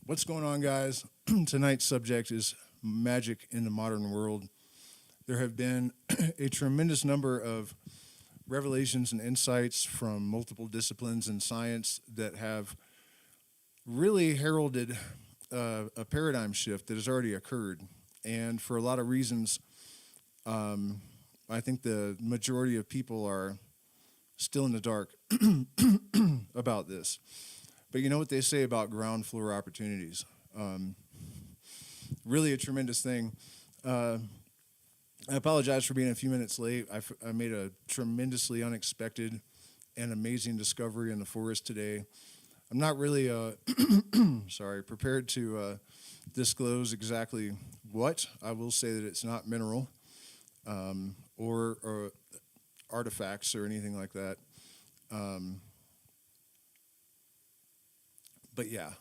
What's going on, guys? Tonight's subject is magic in the modern world. There have been a tremendous number of revelations and insights from multiple disciplines in science that have really heralded a paradigm shift that has already occurred. And for a lot of reasons, I think the majority of people are still in the dark about this. But you know what they say about ground floor opportunities. Really a tremendous thing. I apologize for being a few minutes late. I made a tremendously unexpected and amazing discovery in the forest today. I'm not really prepared to disclose exactly what. I will say that it's not mineral or artifacts or anything like that. But yeah,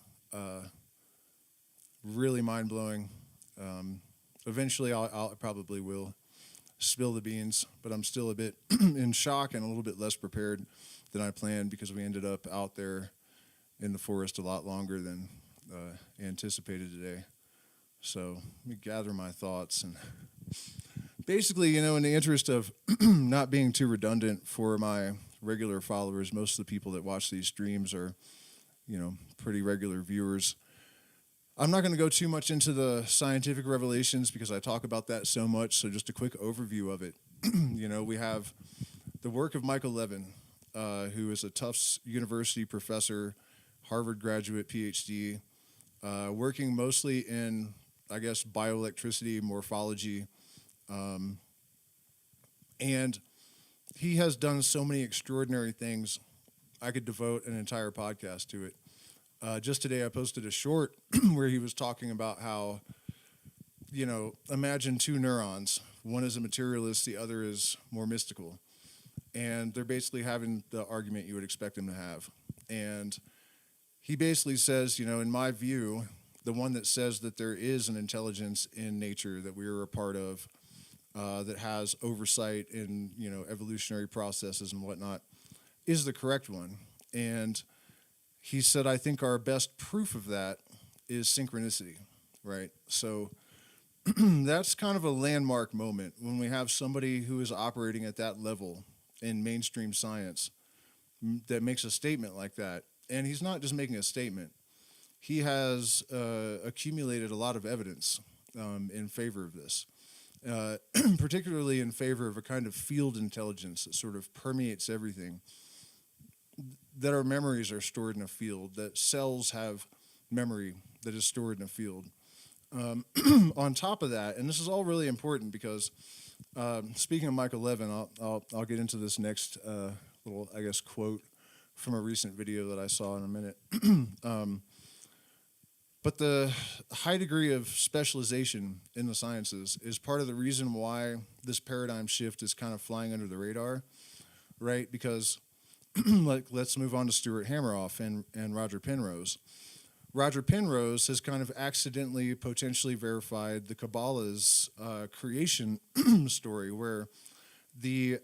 really mind-blowing. Eventually, I probably will spill the beans, but I'm still a bit in shock and a little bit less prepared than I planned because we ended up out there in the forest a lot longer than anticipated today. So let me gather my thoughts. And basically, in the interest of not being too redundant for my regular followers, most of the people that watch these streams are pretty regular viewers. I'm not going to go too much into the scientific revelations because I talk about that so much, so just a quick overview of it. We have the work of Michael Levin, who is a Tufts University professor, Harvard graduate, PhD, working mostly in, bioelectricity, morphology, and he has done so many extraordinary things. I could devote an entire podcast to it. Just today I posted a short where he was talking about how, imagine two neurons. One is a materialist, the other is more mystical. And they're basically having the argument you would expect them to have. And he basically says, in my view, the one that says that there is an intelligence in nature that we are a part of, that has oversight in, evolutionary processes and whatnot, is the correct one. And he said, I think our best proof of that is synchronicity, right? So that's kind of a landmark moment when we have somebody who is operating at that level in mainstream science that makes a statement like that. And he's not just making a statement. He has accumulated a lot of evidence in favor of this, particularly in favor of a kind of field intelligence that sort of permeates everything. That our memories are stored in a field, that cells have memory that is stored in a field. On top of that, and this is all really important because, speaking of Michael Levin, I'll get into this next little, quote from a recent video that I saw in a minute. But the high degree of specialization in the sciences is part of the reason why this paradigm shift is kind of flying under the radar, right? Because let's move on to Stuart Hameroff and Roger Penrose. Roger Penrose has kind of accidentally, potentially verified the Kabbalah's creation story, where the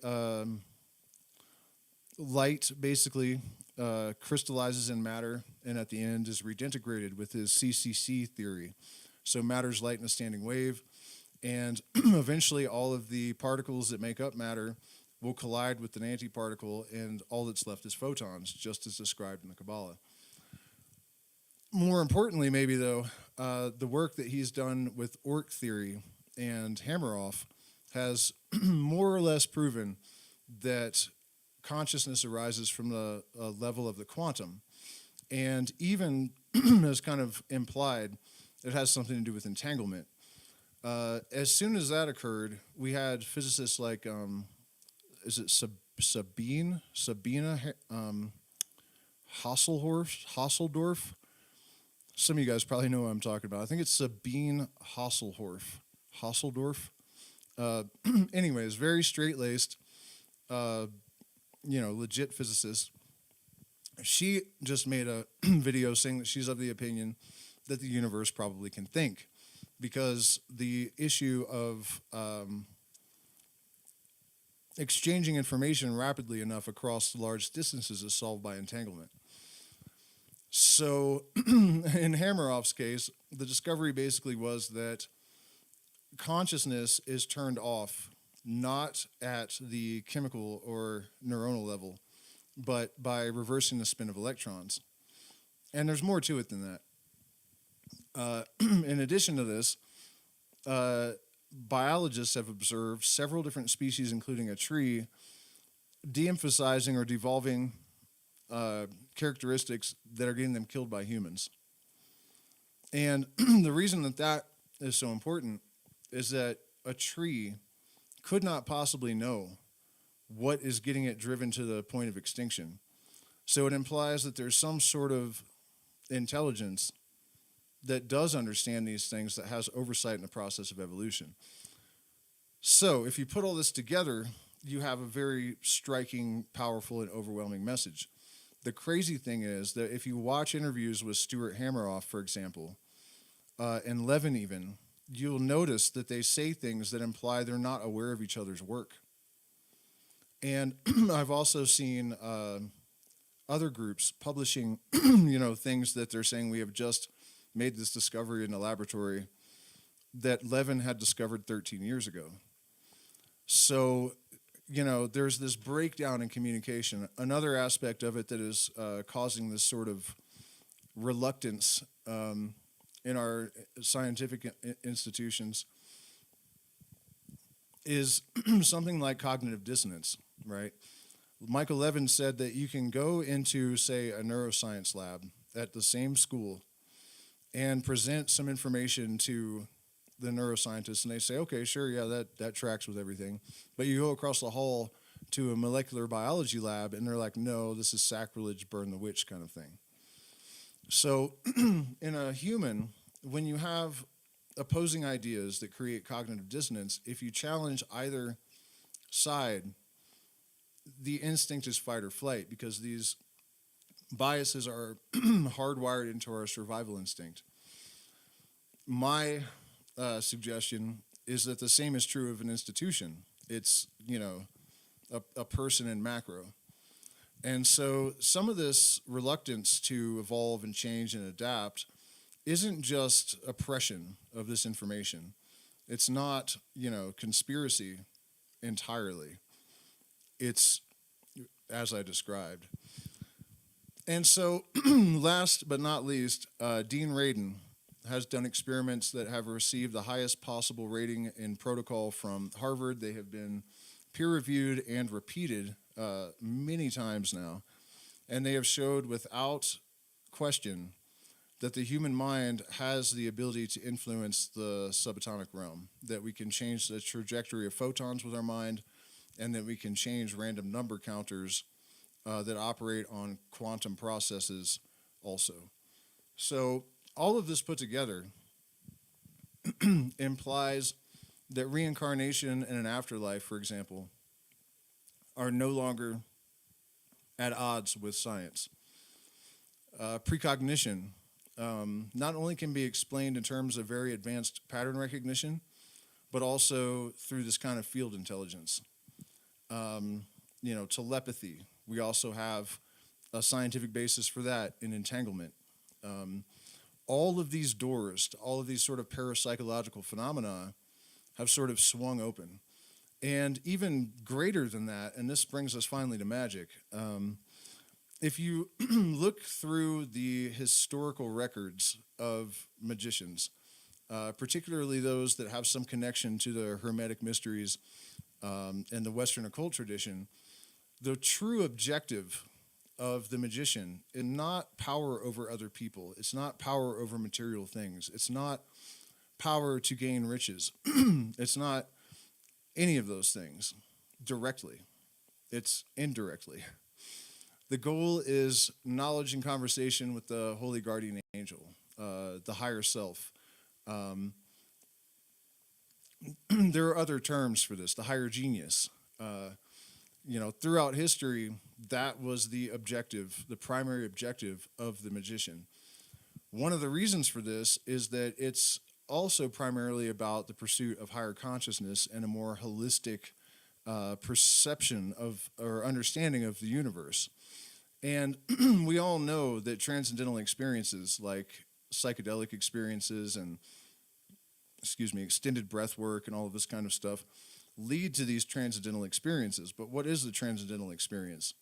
light basically crystallizes in matter and at the end is redintegrated with his CCC theory. So matter's light in a standing wave, and eventually all of the particles that make up matter will collide with an antiparticle, and all that's left is photons, just as described in the Kabbalah. More importantly, maybe, though, the work that he's done with Ork theory and Hameroff has more or less proven that consciousness arises from the level of the quantum, and even as kind of implied, it has something to do with entanglement. As soon as that occurred, we had physicists like... is it Sabina Hasseldorf? Some of you guys probably know what I'm talking about. I think it's Sabine Hasseldorf. Anyways, very straight-laced, legit physicist. She just made a video saying that she's of the opinion that the universe probably can think, because the issue of exchanging information rapidly enough across large distances is solved by entanglement. So in Hameroff's case, the discovery basically was that consciousness is turned off not at the chemical or neuronal level, but by reversing the spin of electrons. And there's more to it than that. In addition to this, biologists have observed several different species, including a tree, de-emphasizing or devolving characteristics that are getting them killed by humans. And the reason that that is so important is that a tree could not possibly know what is getting it driven to the point of extinction. So it implies that there's some sort of intelligence that does understand these things, that has oversight in the process of evolution. So if you put all this together, you have a very striking, powerful, and overwhelming message. The crazy thing is that if you watch interviews with Stuart Hameroff, for example, and Levin even, you'll notice that they say things that imply they're not aware of each other's work. And I've also seen other groups publishing, things that they're saying we have just made this discovery in the laboratory that Levin had discovered 13 years ago. So, there's this breakdown in communication. Another aspect of it that is causing this sort of reluctance in our scientific institutions is something like cognitive dissonance, right? Michael Levin said that you can go into, say, a neuroscience lab at the same school and present some information to the neuroscientists, and they say, okay, sure, yeah, that tracks with everything. But you go across the hall to a molecular biology lab, and they're like, no, this is sacrilege, burn the witch kind of thing. So in a human, when you have opposing ideas that create cognitive dissonance, if you challenge either side, the instinct is fight or flight, because these biases are hardwired into our survival instinct. My suggestion is that the same is true of an institution. It's, a person in macro. And so some of this reluctance to evolve and change and adapt isn't just oppression of this information. It's not, conspiracy entirely. It's as I described. And so, last but not least, Dean Radin has done experiments that have received the highest possible rating in protocol from Harvard. They have been peer-reviewed and repeated many times now. And they have showed without question that the human mind has the ability to influence the subatomic realm, that we can change the trajectory of photons with our mind, and that we can change random number counters that operate on quantum processes also. So all of this put together implies that reincarnation and an afterlife, for example, are no longer at odds with science. Precognition not only can be explained in terms of very advanced pattern recognition, but also through this kind of field intelligence. Telepathy. We also have a scientific basis for that in entanglement. All of these doors to all of these sort of parapsychological phenomena have sort of swung open. And even greater than that, and this brings us finally to magic, if you look through the historical records of magicians, particularly those that have some connection to the Hermetic mysteries and the Western occult tradition, the true objective of the magician is not power over other people. It's not power over material things. It's not power to gain riches. It's not any of those things directly. It's indirectly. The goal is knowledge and conversation with the holy guardian angel, the higher self. There are other terms for this, the higher genius. Throughout history, that was the objective, the primary objective of the magician. One of the reasons for this is that it's also primarily about the pursuit of higher consciousness and a more holistic perception of or understanding of the universe. And we all know that transcendental experiences like psychedelic experiences and, extended breath work and all of this kind of stuff lead to these transcendental experiences. But what is the transcendental experience?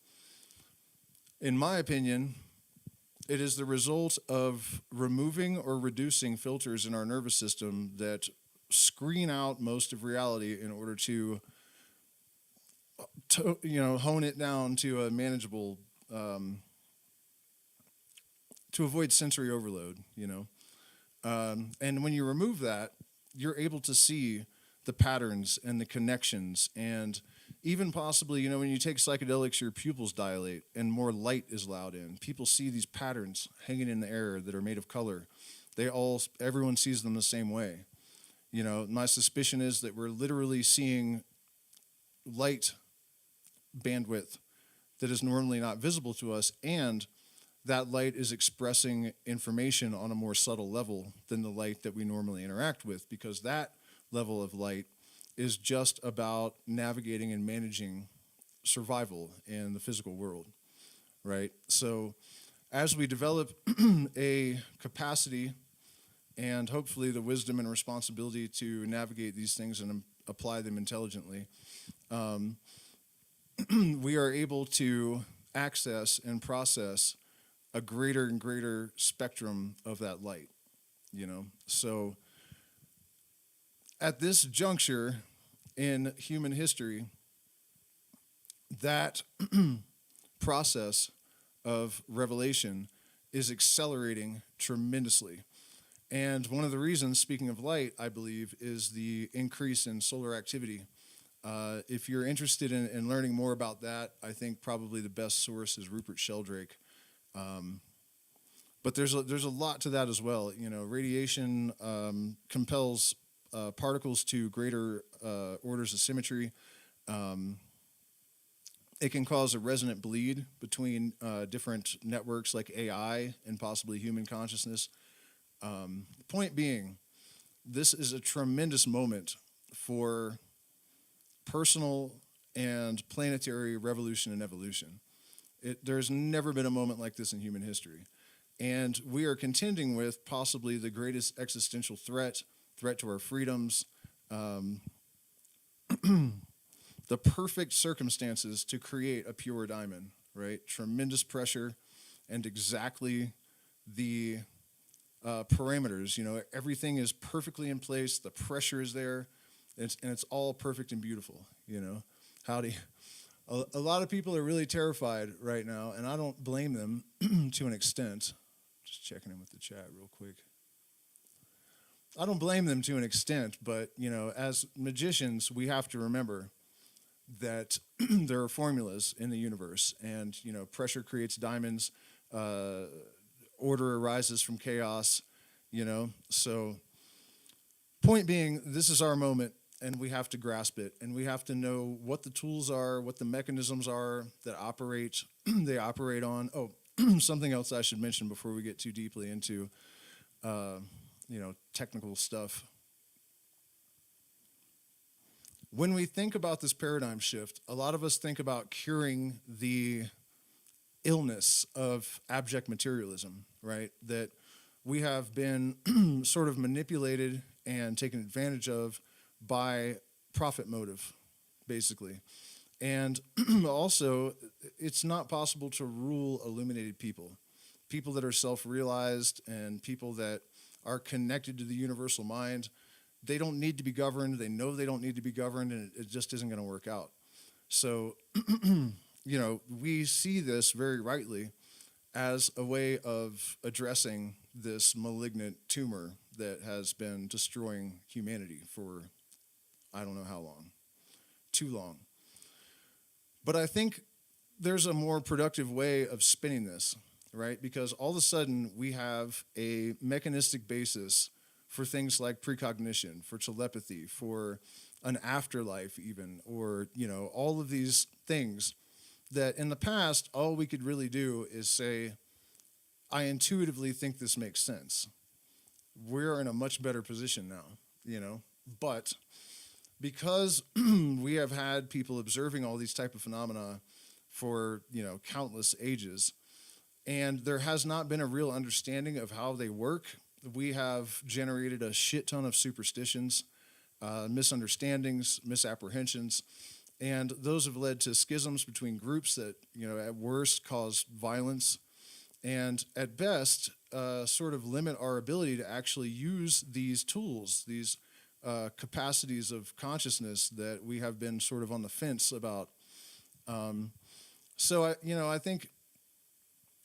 In my opinion, it is the result of removing or reducing filters in our nervous system that screen out most of reality in order to hone it down to a manageable, to avoid sensory overload, And when you remove that, you're able to see the patterns and the connections, and even possibly, when you take psychedelics, your pupils dilate and more light is allowed in. People see these patterns hanging in the air that are made of color. Everyone sees them the same way. My suspicion is that we're literally seeing light bandwidth that is normally not visible to us, and that light is expressing information on a more subtle level than the light that we normally interact with, because that level of light is just about navigating and managing survival in the physical world, right? So as we develop a capacity and hopefully the wisdom and responsibility to navigate these things and apply them intelligently, we are able to access and process a greater and greater spectrum of that light, So at this juncture in human history, that process of revelation is accelerating tremendously. And one of the reasons, speaking of light, I believe, is the increase in solar activity. If you're interested in learning more about that, I think probably the best source is Rupert Sheldrake. But there's a lot to that as well. Radiation compels particles to greater orders of symmetry. It can cause a resonant bleed between different networks like AI and possibly human consciousness. Point being, this is a tremendous moment for personal and planetary revolution and evolution. There's never been a moment like this in human history. And we are contending with possibly the greatest existential threat to our freedoms, the perfect circumstances to create a pure diamond, right? Tremendous pressure and exactly the parameters. Everything is perfectly in place. The pressure is there, and it's all perfect and beautiful. Howdy. A lot of people are really terrified right now, and I don't blame them to an extent. Just checking in with the chat real quick. I don't blame them to an extent, but as magicians, we have to remember that there are formulas in the universe, and pressure creates diamonds. Order arises from chaos. So point being, this is our moment, and we have to grasp it, and we have to know what the tools are, what the mechanisms are that they operate on. Oh, something else I should mention before we get too deeply into technical stuff. When we think about this paradigm shift, a lot of us think about curing the illness of abject materialism, right? That we have been sort of manipulated and taken advantage of by profit motive, basically. And also, it's not possible to rule illuminated people that are self-realized and people that are connected to the universal mind. They don't need to be governed. They know they don't need to be governed, and it just isn't going to work out. So, we see this very rightly as a way of addressing this malignant tumor that has been destroying humanity for I don't know how long, too long. But I think there's a more productive way of spinning this, right? Because all of a sudden we have a mechanistic basis for things like precognition, for telepathy, for an afterlife even, or, all of these things that in the past, all we could really do is say, I intuitively think this makes sense. We're in a much better position now, but because we have had people observing all these type of phenomena for, countless ages. And there has not been a real understanding of how they work. We have generated a shit ton of superstitions, misunderstandings, misapprehensions, and those have led to schisms between groups that, at worst cause violence, and at best, sort of limit our ability to actually use these tools, these capacities of consciousness that we have been sort of on the fence about. So I think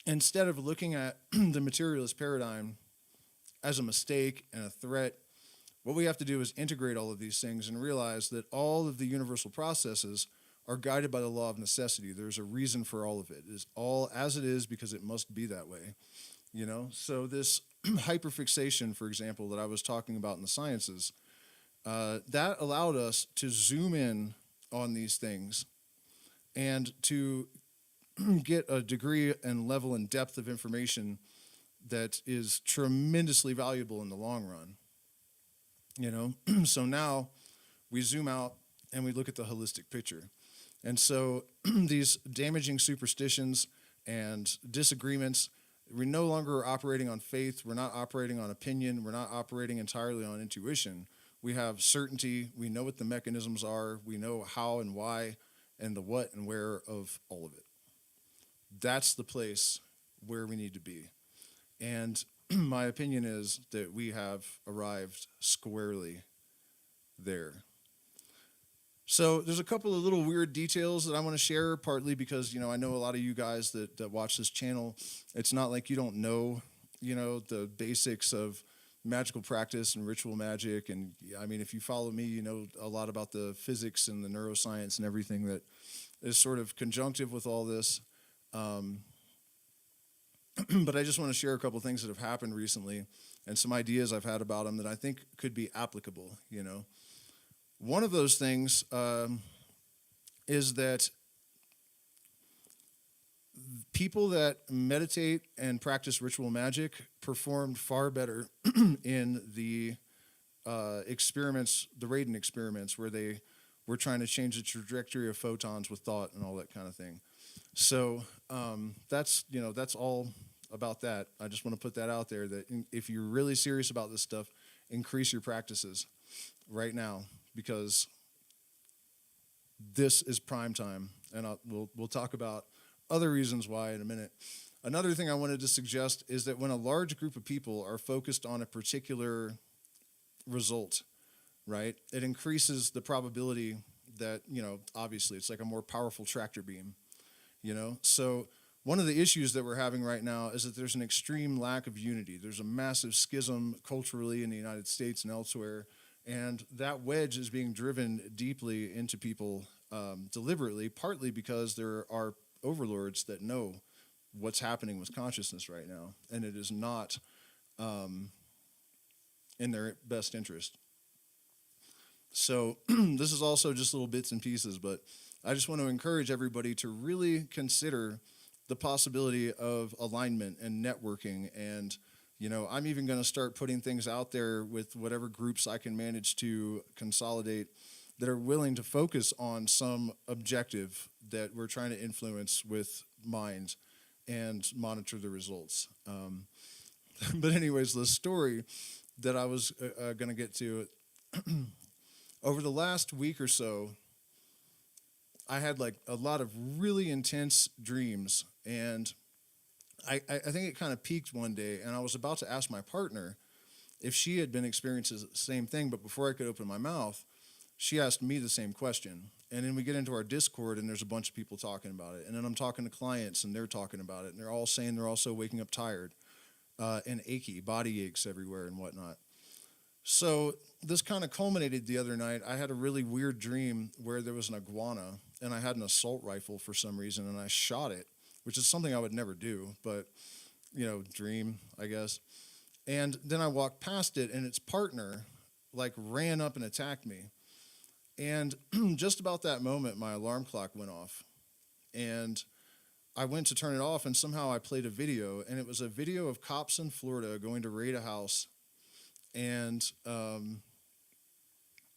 instead of looking at the materialist paradigm as a mistake and a threat, what we have to do is integrate all of these things and realize that all of the universal processes are guided by the law of necessity. There's a reason for all of it. It is all as it is because it must be that way. So this hyperfixation, for example, that I was talking about in the sciences, that allowed us to zoom in on these things and to get a degree and level and depth of information that is tremendously valuable in the long run. So now we zoom out and we look at the holistic picture. And so these damaging superstitions and disagreements, we're no longer operating on faith. We're not operating on opinion. We're not operating entirely on intuition. We have certainty. We know what the mechanisms are. We know how and why and the what and where of all of it. That's the place where we need to be. And my opinion is that we have arrived squarely there. So there's a couple of little weird details that I want to share, partly because, I know a lot of you guys that watch this channel, it's not like you don't know, the basics of magical practice and ritual magic. And I mean, if you follow me, you know a lot about the physics and the neuroscience and everything that is sort of conjunctive with all this. But I just want to share a couple things that have happened recently and some ideas I've had about them that I think could be applicable, One of those things is that people that meditate and practice ritual magic performed far better in the experiments, the Radon experiments, where they were trying to change the trajectory of photons with thought and all that kind of thing. So that's all about that. I just want to put that out there, that if you're really serious about this stuff, increase your practices right now, because this is prime time, and we'll talk about other reasons why in a minute. Another thing I wanted to suggest is that when a large group of people are focused on a particular result, right, it increases the probability that, obviously it's like a more powerful tractor beam, So one of the issues that we're having right now is that there's an extreme lack of unity. There's a massive schism culturally in the United States and elsewhere, and that wedge is being driven deeply into people deliberately, partly because there are overlords that know what's happening with consciousness right now, and it is not in their best interest. So this is also just little bits and pieces, but I just want to encourage everybody to really consider the possibility of alignment and networking. And, I'm even going to start putting things out there with whatever groups I can manage to consolidate that are willing to focus on some objective that we're trying to influence with mind and monitor the results. But anyways, the story that I was going to get to, over the last week or so, I had like a lot of really intense dreams, and I think it kind of peaked one day, and I was about to ask my partner if she had been experiencing the same thing, but before I could open my mouth, she asked me the same question. And then we get into our Discord, and there's a bunch of people talking about it, and then I'm talking to clients, and they're talking about it, and they're all saying they're also waking up tired and achy, body aches everywhere and whatnot. So this kind of culminated the other night. I had a really weird dream where there was an iguana, and I had an assault rifle for some reason, and I shot it, which is something I would never do, but, dream, I guess. And then I walked past it, and its partner, ran up and attacked me. And just about that moment, my alarm clock went off. And I went to turn it off, and somehow I played a video, and it was a video of cops in Florida going to raid a house. And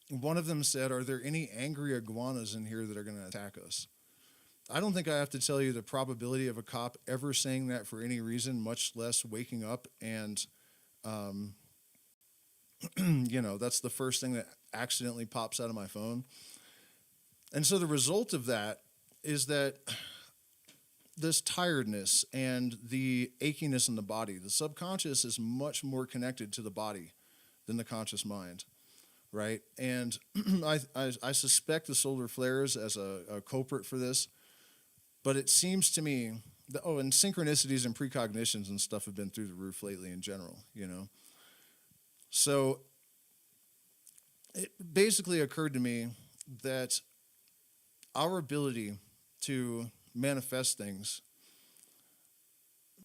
one of them said, "Are there any angry iguanas in here that are going to attack us?" I don't think I have to tell you the probability of a cop ever saying that for any reason, much less waking up and, um, that's the first thing that accidentally pops out of my phone. And so the result of that is that this tiredness and the achiness in the body, the subconscious is much more connected to the body than the conscious mind, right? And I suspect the solar flares as a culprit for this, but it seems to me that, and synchronicities and precognitions and stuff have been through the roof lately in general, So it basically occurred to me that our ability to manifest things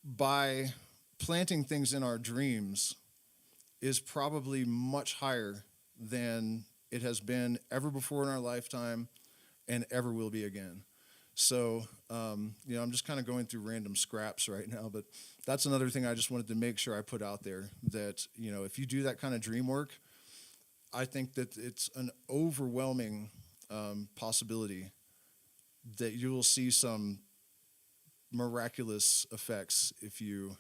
by planting things in our dreams is probably much higher than it has been ever before in our lifetime and ever will be again. So, I'm just kind of going through random scraps right now, but that's another thing I just wanted to make sure I put out there, that, if you do that kind of dream work, I think that it's an overwhelming possibility that you will see some miraculous effects if you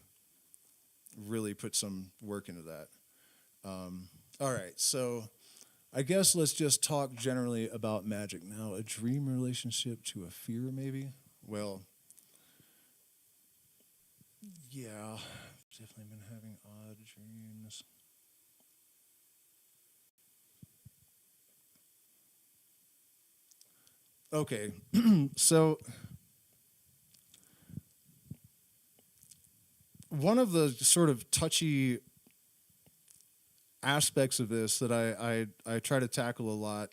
really put some work into that. All right, so I guess let's just talk generally about magic. Now, a dream relationship to a fear, maybe? Well, yeah, definitely been having odd dreams. Okay, so one of the sort of touchy aspects of this that I try to tackle a lot,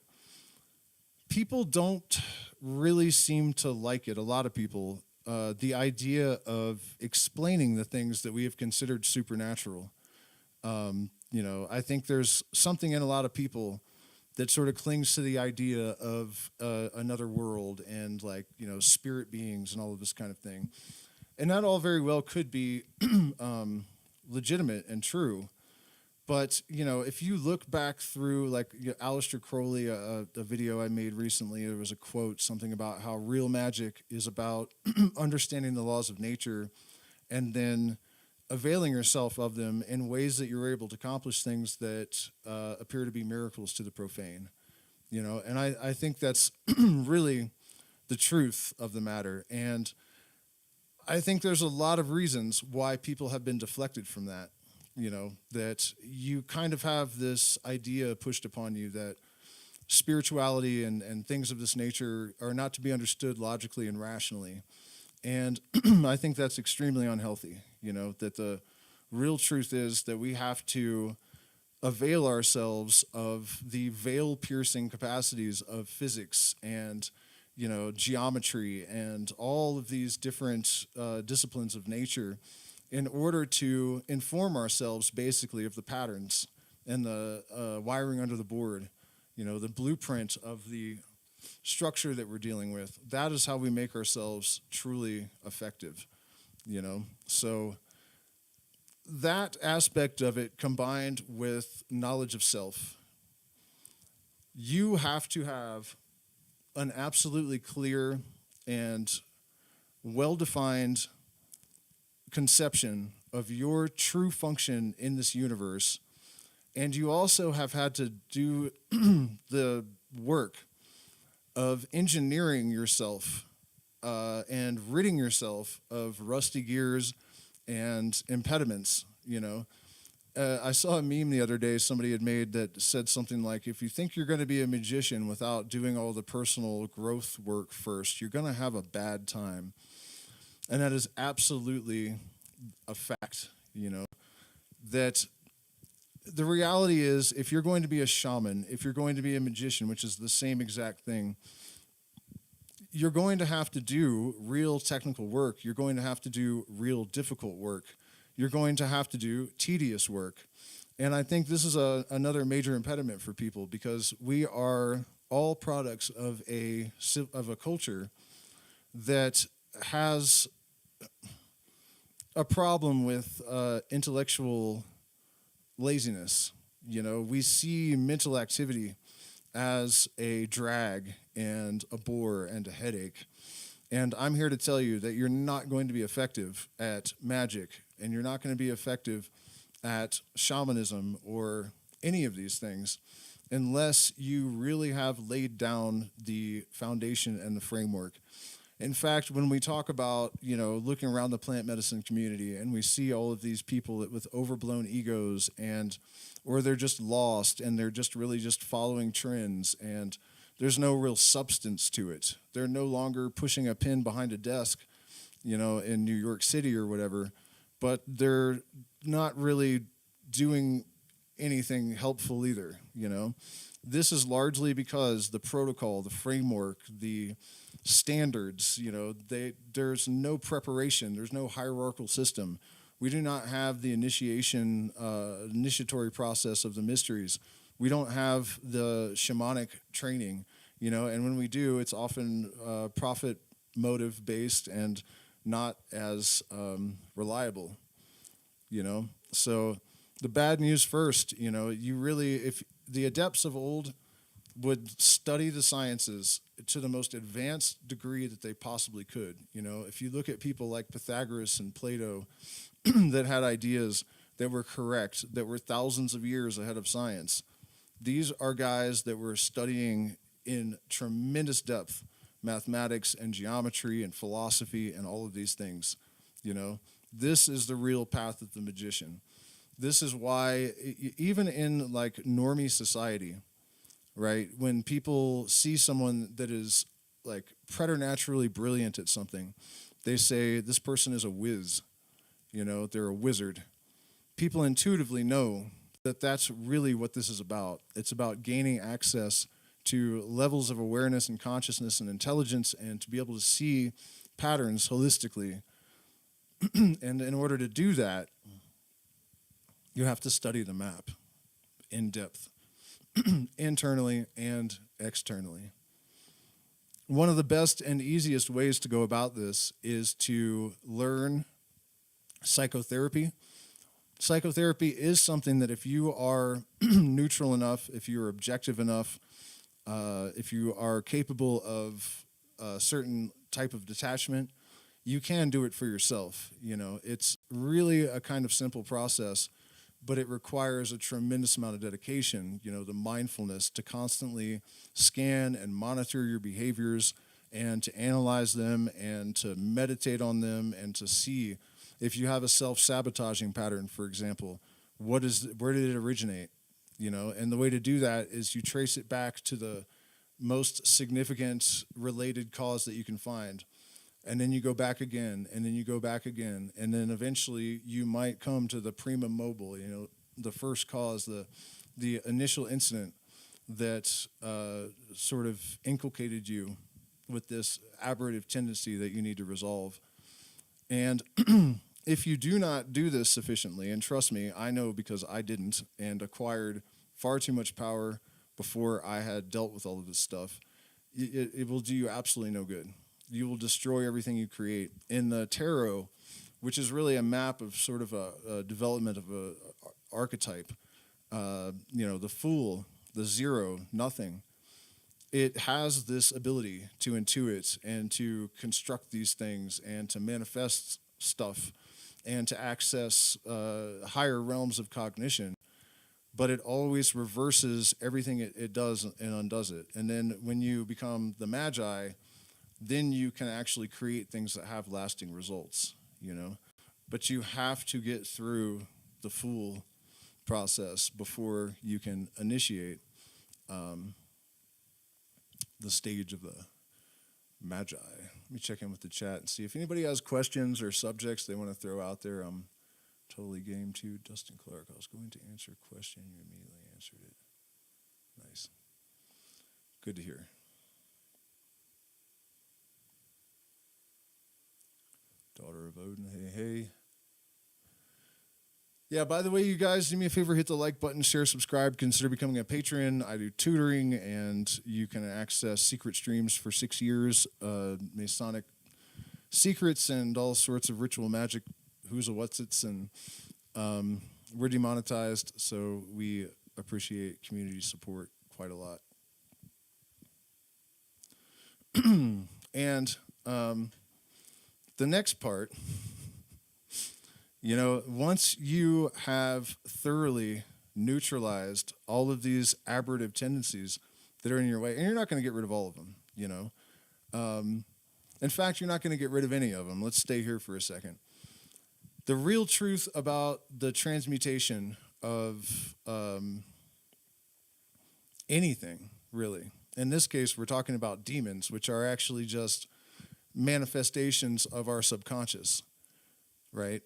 people don't really seem to like it, a lot of people, the idea of explaining the things that we have considered supernatural. I think there's something in a lot of people that sort of clings to the idea of another world and spirit beings and all of this kind of thing. And that all very well could be legitimate and true. But, if you look back through, Aleister Crowley, a video I made recently, there was a quote, something about how real magic is about understanding the laws of nature and then availing yourself of them in ways that you're able to accomplish things that appear to be miracles to the profane. And I think that's really the truth of the matter. And I think there's a lot of reasons why people have been deflected from that. That you kind of have this idea pushed upon you that spirituality and things of this nature are not to be understood logically and rationally. And I think that's extremely unhealthy, that the real truth is that we have to avail ourselves of the veil-piercing capacities of physics and, geometry and all of these different disciplines of nature in order to inform ourselves basically of the patterns and the wiring under the board, the blueprint of the structure that we're dealing with. That is how we make ourselves truly effective, So that aspect of it combined with knowledge of self, you have to have an absolutely clear and well-defined conception of your true function in this universe, and you also have had to do the work of engineering yourself and ridding yourself of rusty gears and impediments. I saw a meme the other day somebody had made that said something like, if you think you're going to be a magician without doing all the personal growth work first, you're going to have a bad time. And that is absolutely a fact, that the reality is, if you're going to be a shaman, if you're going to be a magician, which is the same exact thing, you're going to have to do real technical work. You're going to have to do real difficult work. You're going to have to do tedious work. And I think this is another major impediment for people, because we are all products of a culture that has a problem with intellectual laziness. We see mental activity as a drag and a bore and a headache. And I'm here to tell you that you're not going to be effective at magic, and you're not going to be effective at shamanism or any of these things unless you really have laid down the foundation and the framework. In fact, when we talk about, looking around the plant medicine community and we see all of these people with overblown egos or they're just lost and they're just really just following trends and there's no real substance to it. They're no longer pushing a pin behind a desk, in New York City or whatever, but they're not really doing anything helpful either, This is largely because the protocol, the framework, the standards, there's no preparation, there's no hierarchical system. We do not have the initiatory process of the mysteries. We don't have the shamanic training, and when we do, it's often profit motive based and not as reliable, So the bad news first, you really, if the adepts of old would study the sciences to the most advanced degree that they possibly could. If you look at people like Pythagoras and Plato that had ideas that were correct, that were thousands of years ahead of science, these are guys that were studying in tremendous depth mathematics and geometry and philosophy and all of these things. This is the real path of the magician. This is why, even in like normie society, right, when people see someone that is like preternaturally brilliant at something, they say this person is a whiz, they're a wizard. People intuitively know that that's really what this is about. It's about gaining access to levels of awareness and consciousness and intelligence and to be able to see patterns holistically. And in order to do that, you have to study the map in depth, internally and externally. One of the best and easiest ways to go about this is to learn psychotherapy. Psychotherapy is something that if you are neutral enough, if you're objective enough, if you are capable of a certain type of detachment, you can do it for yourself. It's really a kind of simple process, but it requires a tremendous amount of dedication, the mindfulness to constantly scan and monitor your behaviors and to analyze them and to meditate on them and to see if you have a self-sabotaging pattern, for example, where did it originate? And the way to do that is you trace it back to the most significant related cause that you can find. And then you go back again, and then you go back again, and then eventually you might come to the prima mobile, the first cause, the initial incident that sort of inculcated you with this aberrative tendency that you need to resolve. And if you do not do this sufficiently, and trust me, I know because I didn't and acquired far too much power before I had dealt with all of this stuff, it will do you absolutely no good. You will destroy everything you create. In the tarot, which is really a map of sort of a development of a archetype, the fool, the zero, nothing, it has this ability to intuit and to construct these things and to manifest stuff and to access higher realms of cognition. But it always reverses everything it does and undoes it. And then when you become the Magi, then you can actually create things that have lasting results, But you have to get through the fool process before you can initiate the stage of the Magi. Let me check in with the chat and see if anybody has questions or subjects they want to throw out there. I'm totally game to. Dustin Clark, I was going to answer a question. You immediately answered it. Nice. Good to hear. Daughter of Odin, hey, hey. Yeah, by the way, you guys, do me a favor, hit the like button, share, subscribe, consider becoming a patron. I do tutoring, and you can access secret streams for 6 years, Masonic secrets, and all sorts of ritual magic, who's a what's-its, and we're demonetized, so we appreciate community support quite a lot. And The next part, once you have thoroughly neutralized all of these aberrative tendencies that are in your way, and you're not going to get rid of all of them, in fact, you're not going to get rid of any of them. Let's stay here for a second. The real truth about the transmutation of anything, really. In this case, we're talking about demons, which are actually just manifestations of our subconscious, right?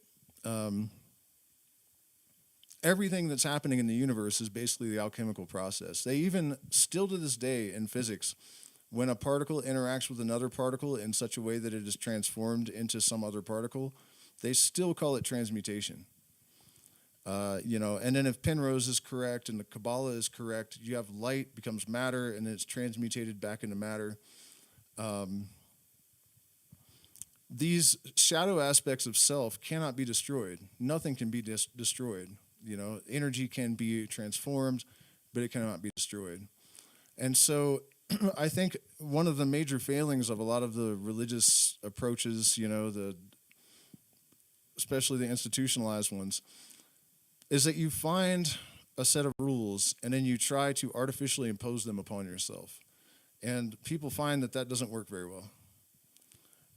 Everything that's happening in the universe is basically the alchemical process. They even, still to this day in physics, when a particle interacts with another particle in such a way that it is transformed into some other particle, they still call it transmutation. And then if Penrose is correct and the Kabbalah is correct, you have light becomes matter and then it's transmutated back into matter. These shadow aspects of self cannot be destroyed. Nothing can be destroyed. Energy can be transformed, but it cannot be destroyed. And so I think one of the major failings of a lot of the religious approaches, especially the institutionalized ones, is that you find a set of rules and then you try to artificially impose them upon yourself. And people find that doesn't work very well.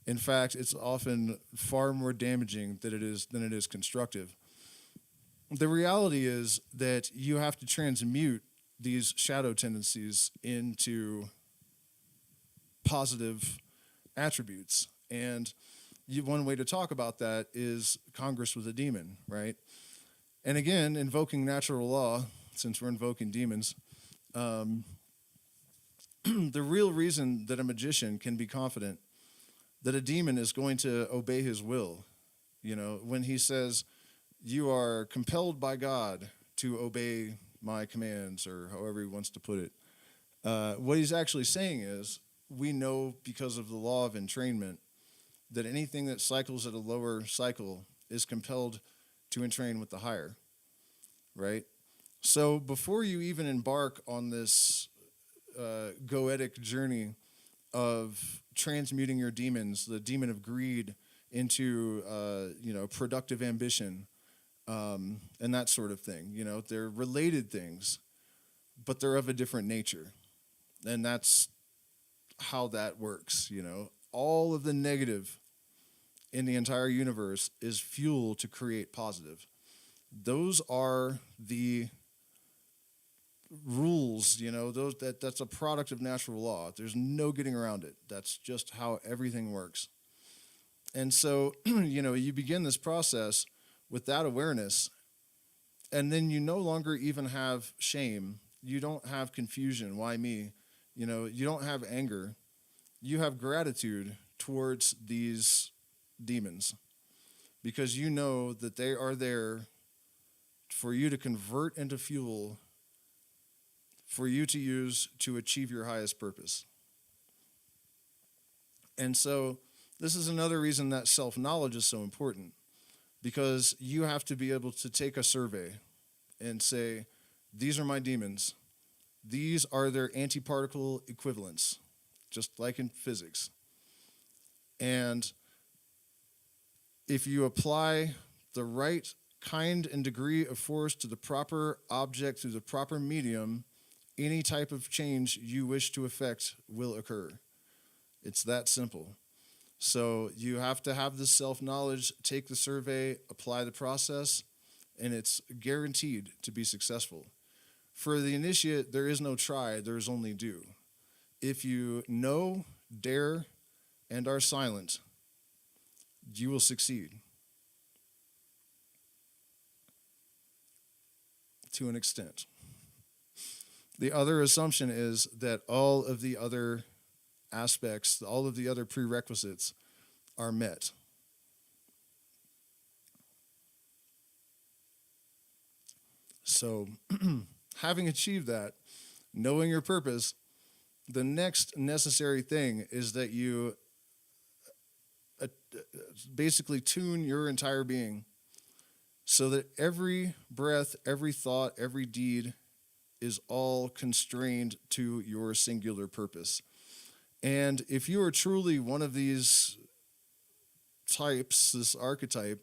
In fact, it's often far more damaging than it is constructive. The reality is that you have to transmute these shadow tendencies into positive attributes. And one way to talk about that is Congress with a demon, right? And again, invoking natural law, since we're invoking demons, the real reason that a magician can be confident that a demon is going to obey his will, when he says, you are compelled by God to obey my commands, or however he wants to put it. What he's actually saying is, we know because of the law of entrainment that anything that cycles at a lower cycle is compelled to entrain with the higher, right? So before you even embark on this goetic journey of transmuting your demons, the demon of greed, into productive ambition, and that sort of thing. They're related things, but they're of a different nature. And that's how that works, All of the negative in the entire universe is fuel to create positive. Those are the rules, that's a product of natural law. There's no getting around it. That's just how everything works. And so, you begin this process with that awareness, and then you no longer even have shame. You don't have confusion. Why me? You don't have anger. You have gratitude towards these demons because you know that they are there for you to convert into fuel for you to use to achieve your highest purpose. And so this is another reason that self-knowledge is so important, because you have to be able to take a survey and say, these are my demons. These are their antiparticle equivalents, just like in physics. And if you apply the right kind and degree of force to the proper object through the proper medium, any type of change you wish to effect will occur. It's that simple. So you have to have this self-knowledge, take the survey, apply the process, and it's guaranteed to be successful. For the initiate, there is no try, there is only do. If you know, dare, and are silent, you will succeed. To an extent. The other assumption is that all of the other aspects, all of the other prerequisites are met. So, having achieved that, knowing your purpose, the next necessary thing is that you basically tune your entire being so that every breath, every thought, every deed is all constrained to your singular purpose. And if you are truly one of these types, this archetype,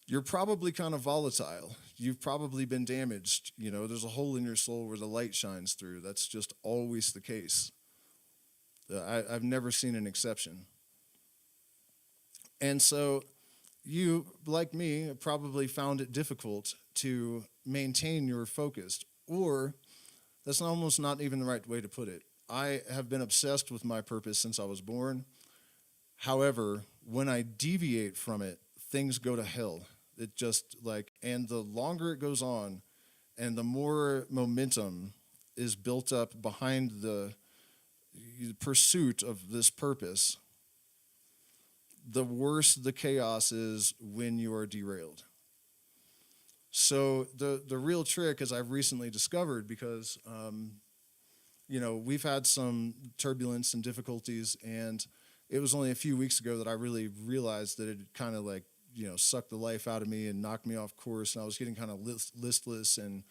you're probably kind of volatile. You've probably been damaged. You know, there's a hole in your soul where the light shines through. That's just always the case. I've never seen an exception. And so you, like me, probably found it difficult to maintain your focus. Or that's almost not even the right way to put it. I have been obsessed with my purpose since I was born. However, when I deviate from it, things go to hell. It just like, and the longer it goes on, and the more momentum is built up behind the pursuit of this purpose, the worse the chaos is when you are derailed. So the real trick, as I've recently discovered, because you know, we've had some turbulence and difficulties, and it was only a few weeks ago that I really realized that it kind of like, you know, sucked the life out of me and knocked me off course, and I was getting kind of listless and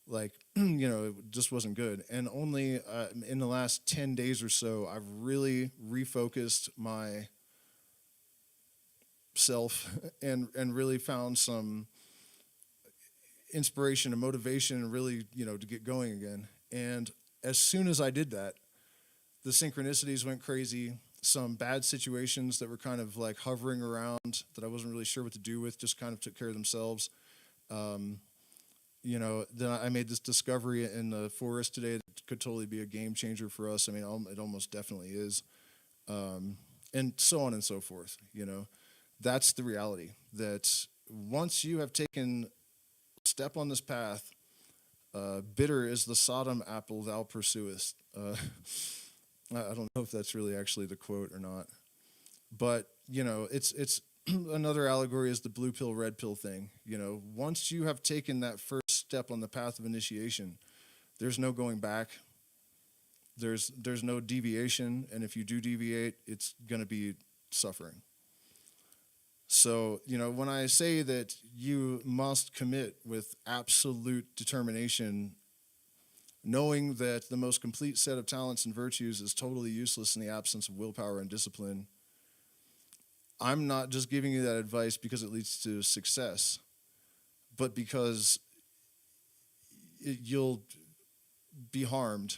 like, you know, it just wasn't good. And only in the last 10 days or so, I've really refocused my self and really found some inspiration and motivation and really, you know, to get going again. And as soon as I did that, the synchronicities went crazy. Some bad situations that were kind of like hovering around that I wasn't really sure what to do with just kind of took care of themselves. You know, then I made this discovery in the forest today that could totally be a game changer for us. I mean, it almost definitely is. And so on and so forth, you know. That's the reality, that once you have taken a step on this path, bitter is the Sodom apple thou pursuest. I don't know if that's really actually the quote or not, but you know, it's another allegory is the blue pill, red pill thing. You know, once you have taken that first step on the path of initiation, there's no going back. There's no deviation, and if you do deviate, it's going to be suffering. So, you know, when I say that you must commit with absolute determination, knowing that the most complete set of talents and virtues is totally useless in the absence of willpower and discipline, I'm not just giving you that advice because it leads to success, but because you'll be harmed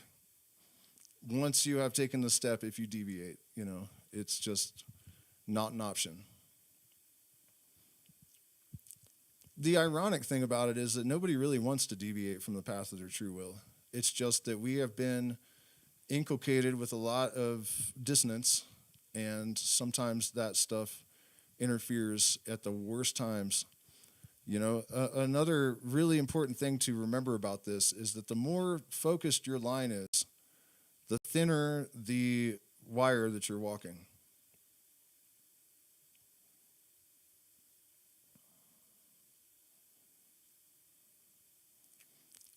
once you have taken the step if you deviate. You know, it's just not an option. The ironic thing about it is that nobody really wants to deviate from the path of their true will. It's just that we have been inculcated with a lot of dissonance, and sometimes that stuff interferes at the worst times. You know, another really important thing to remember about this is that the more focused your line is, the thinner the wire that you're walking.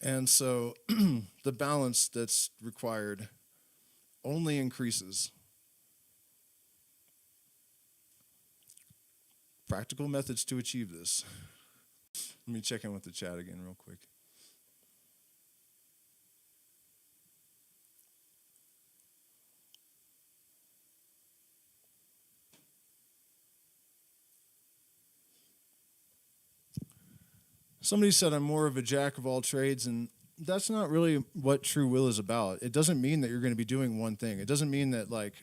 And so the balance that's required only increases. Practical methods to achieve this. Let me check in with the chat again real quick. Somebody said I'm more of a jack of all trades, and that's not really what true will is about. It doesn't mean that you're going to be doing one thing. It doesn't mean that, like,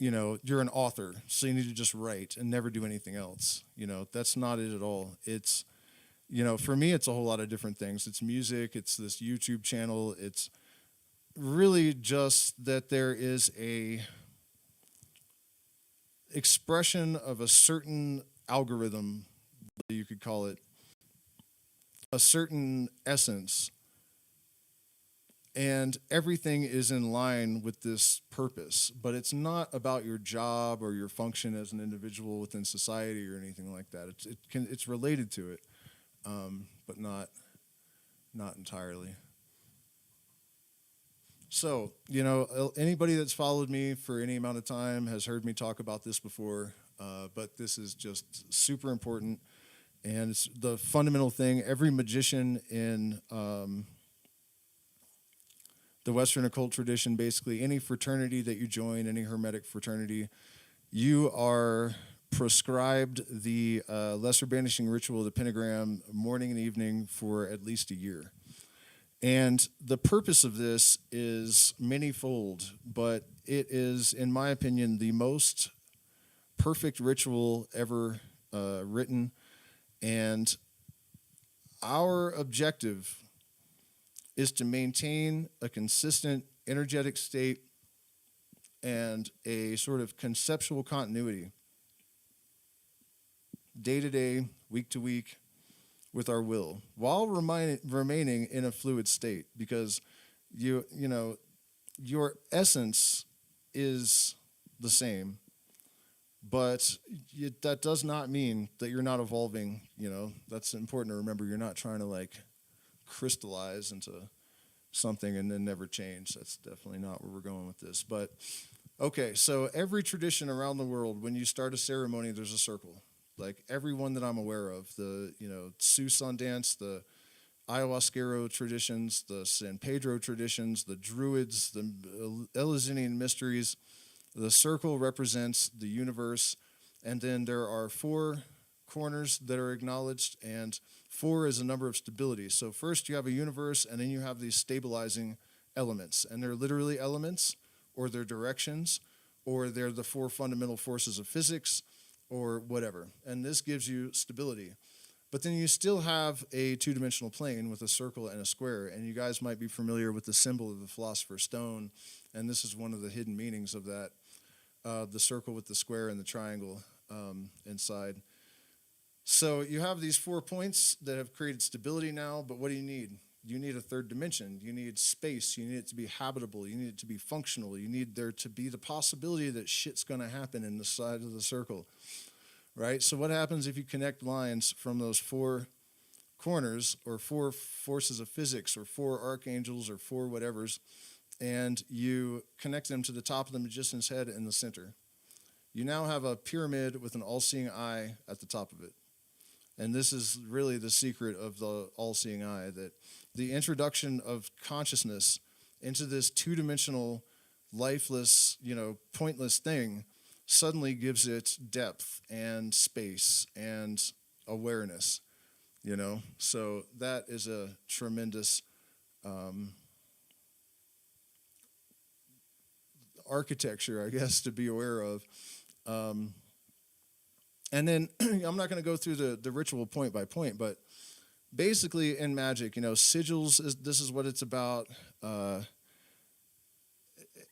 you know, you're an author, so you need to just write and never do anything else. You know, that's not it at all. It's, you know, for me, it's a whole lot of different things. It's music, it's this YouTube channel, it's really just that there is a expression of a certain algorithm, you could call it, a certain essence, and everything is in line with this purpose. But it's not about your job or your function as an individual within society or anything like that. It's related to it, but not entirely. So, you know, anybody that's followed me for any amount of time has heard me talk about this before, but this is just super important. And it's the fundamental thing. Every magician in the Western occult tradition, basically any fraternity that you join, any hermetic fraternity, you are prescribed the lesser banishing ritual of the pentagram morning and evening for at least a year. And the purpose of this is manyfold, but it is, in my opinion, the most perfect ritual ever written. And our objective is to maintain a consistent energetic state and a sort of conceptual continuity day to day, week to week, with our will, while remaining in a fluid state, because you know your essence is the same, but that does not mean that you're not evolving. You know, that's important to remember. You're not trying to like crystallize into something and then never change. That's definitely not where we're going with this. But okay, so every tradition around the world, when you start a ceremony, there's a circle. Like every one that I'm aware of, the Susan dance, the ayahuasquero traditions, the San Pedro traditions, the Druids, the Eleusinian mysteries, the circle represents the universe, and then there are 4 corners that are acknowledged, and 4 is a number of stability. So first you have a universe, and then you have these stabilizing elements, and they're literally elements, or they're directions, or they're the 4 fundamental forces of physics, or whatever. And this gives you stability. But then you still have a 2-dimensional plane with a circle and a square, and you guys might be familiar with the symbol of the Philosopher's Stone, and this is one of the hidden meanings of that, the circle with the square and the triangle inside. So you have these 4 points that have created stability now, but what do you need? You need a 3rd dimension. You need space. You need it to be habitable. You need it to be functional. You need there to be the possibility that shit's going to happen in the side of the circle, right? So what happens if you connect lines from those 4 corners, or 4 forces of physics, or 4 archangels, or 4 whatevers, and you connect them to the top of the magician's head in the center? You now have a pyramid with an all-seeing eye at the top of it. And this is really the secret of the all-seeing eye, that the introduction of consciousness into this 2-dimensional, lifeless, pointless thing suddenly gives it depth and space and awareness, So that is a tremendous architecture, I guess, to be aware of. And then I'm not going to go through the ritual point by point, but basically in Magick, sigils, this is what it's about.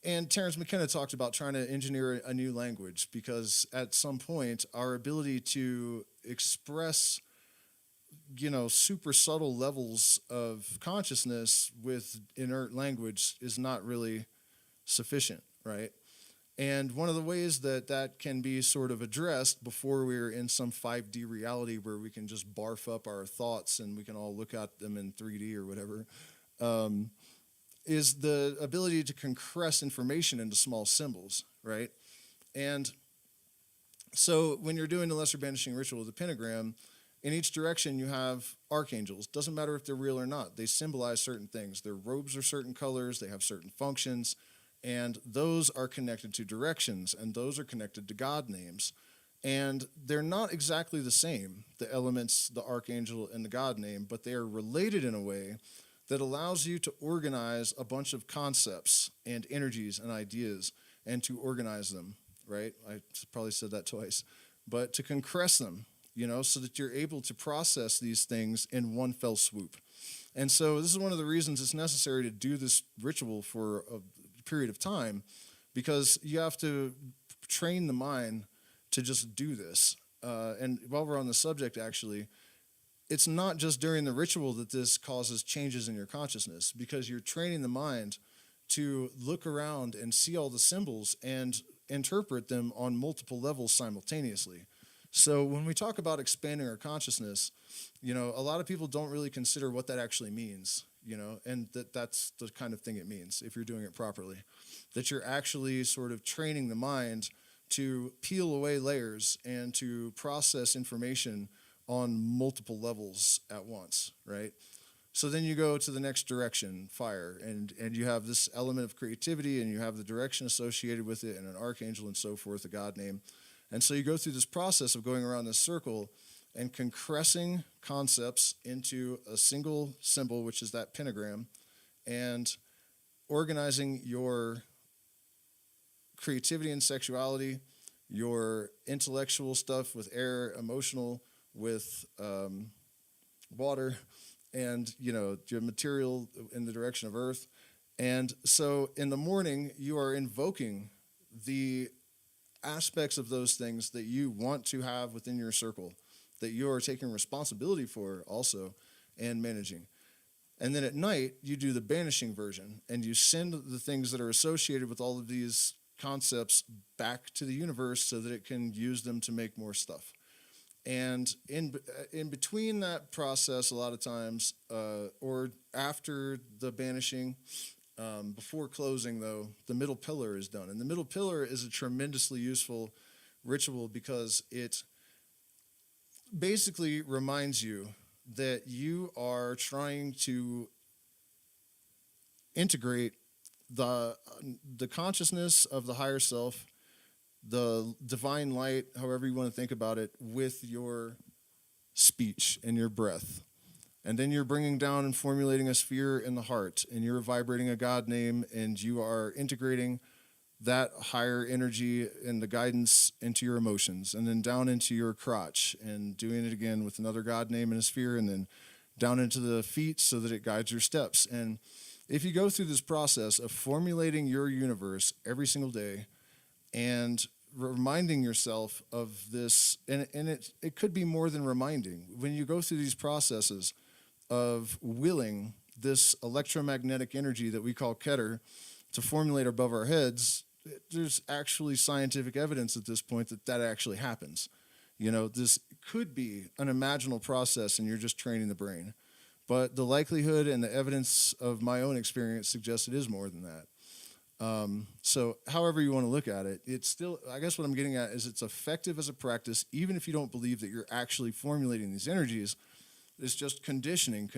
And Terence McKenna talked about trying to engineer a new language, because at some point our ability to express, super subtle levels of consciousness with inert language is not really sufficient, right? And one of the ways that can be sort of addressed before we're in some 5D reality where we can just barf up our thoughts and we can all look at them in 3D or whatever, is the ability to compress information into small symbols, right? And so when you're doing the lesser banishing ritual of the pentagram, in each direction you have archangels. Doesn't matter if they're real or not. They symbolize certain things. Their robes are certain colors. They have certain functions. And those are connected to directions, and those are connected to God names. And they're not exactly the same, the elements, the archangel, and the God name, but they are related in a way that allows you to organize a bunch of concepts and energies and ideas, and to organize them, right? I probably said that twice. But to compress them, so that you're able to process these things in one fell swoop. And so this is one of the reasons it's necessary to do this ritual for a period of time, because you have to train the mind to just do this. And while we're on the subject, actually, it's not just during the ritual that this causes changes in your consciousness, because you're training the mind to look around and see all the symbols and interpret them on multiple levels simultaneously. So when we talk about expanding our consciousness, a lot of people don't really consider what that actually means. And that's the kind of thing it means if you're doing it properly, that you're actually sort of training the mind to peel away layers and to process information on multiple levels at once, right? So then you go to the next direction, fire, and you have this element of creativity, and you have the direction associated with it, and an archangel and so forth, a god name. And so you go through this process of going around this circle and compressing concepts into a single symbol, which is that pentagram, and organizing your creativity and sexuality, your intellectual stuff with air, emotional with water, and your material in the direction of earth. And so in the morning, you are invoking the aspects of those things that you want to have within your circle, that you are taking responsibility for also and managing. And then at night, you do the banishing version, and you send the things that are associated with all of these concepts back to the universe so that it can use them to make more stuff. And in between that process, a lot of times, or after the banishing, before closing, though, the middle pillar is done. And the middle pillar is a tremendously useful ritual because it basically reminds you that you are trying to integrate the consciousness of the higher self, the divine light, however you want to think about it, with your speech and your breath. And then you're bringing down and formulating a sphere in the heart, and you're vibrating a God name, and you are integrating that higher energy and the guidance into your emotions, and then down into your crotch, and doing it again with another God name and a sphere, and then down into the feet so that it guides your steps. And if you go through this process of formulating your universe every single day and reminding yourself of this, and it could be more than reminding. When you go through these processes of willing this electromagnetic energy that we call Keter to formulate above our heads, there's actually scientific evidence at this point that that actually happens. This could be an imaginal process and you're just training the brain. But the likelihood and the evidence of my own experience suggests it is more than that. So however you want to look at it, it's still, I guess what I'm getting at is it's effective as a practice, even if you don't believe that you're actually formulating these energies. It's just conditioning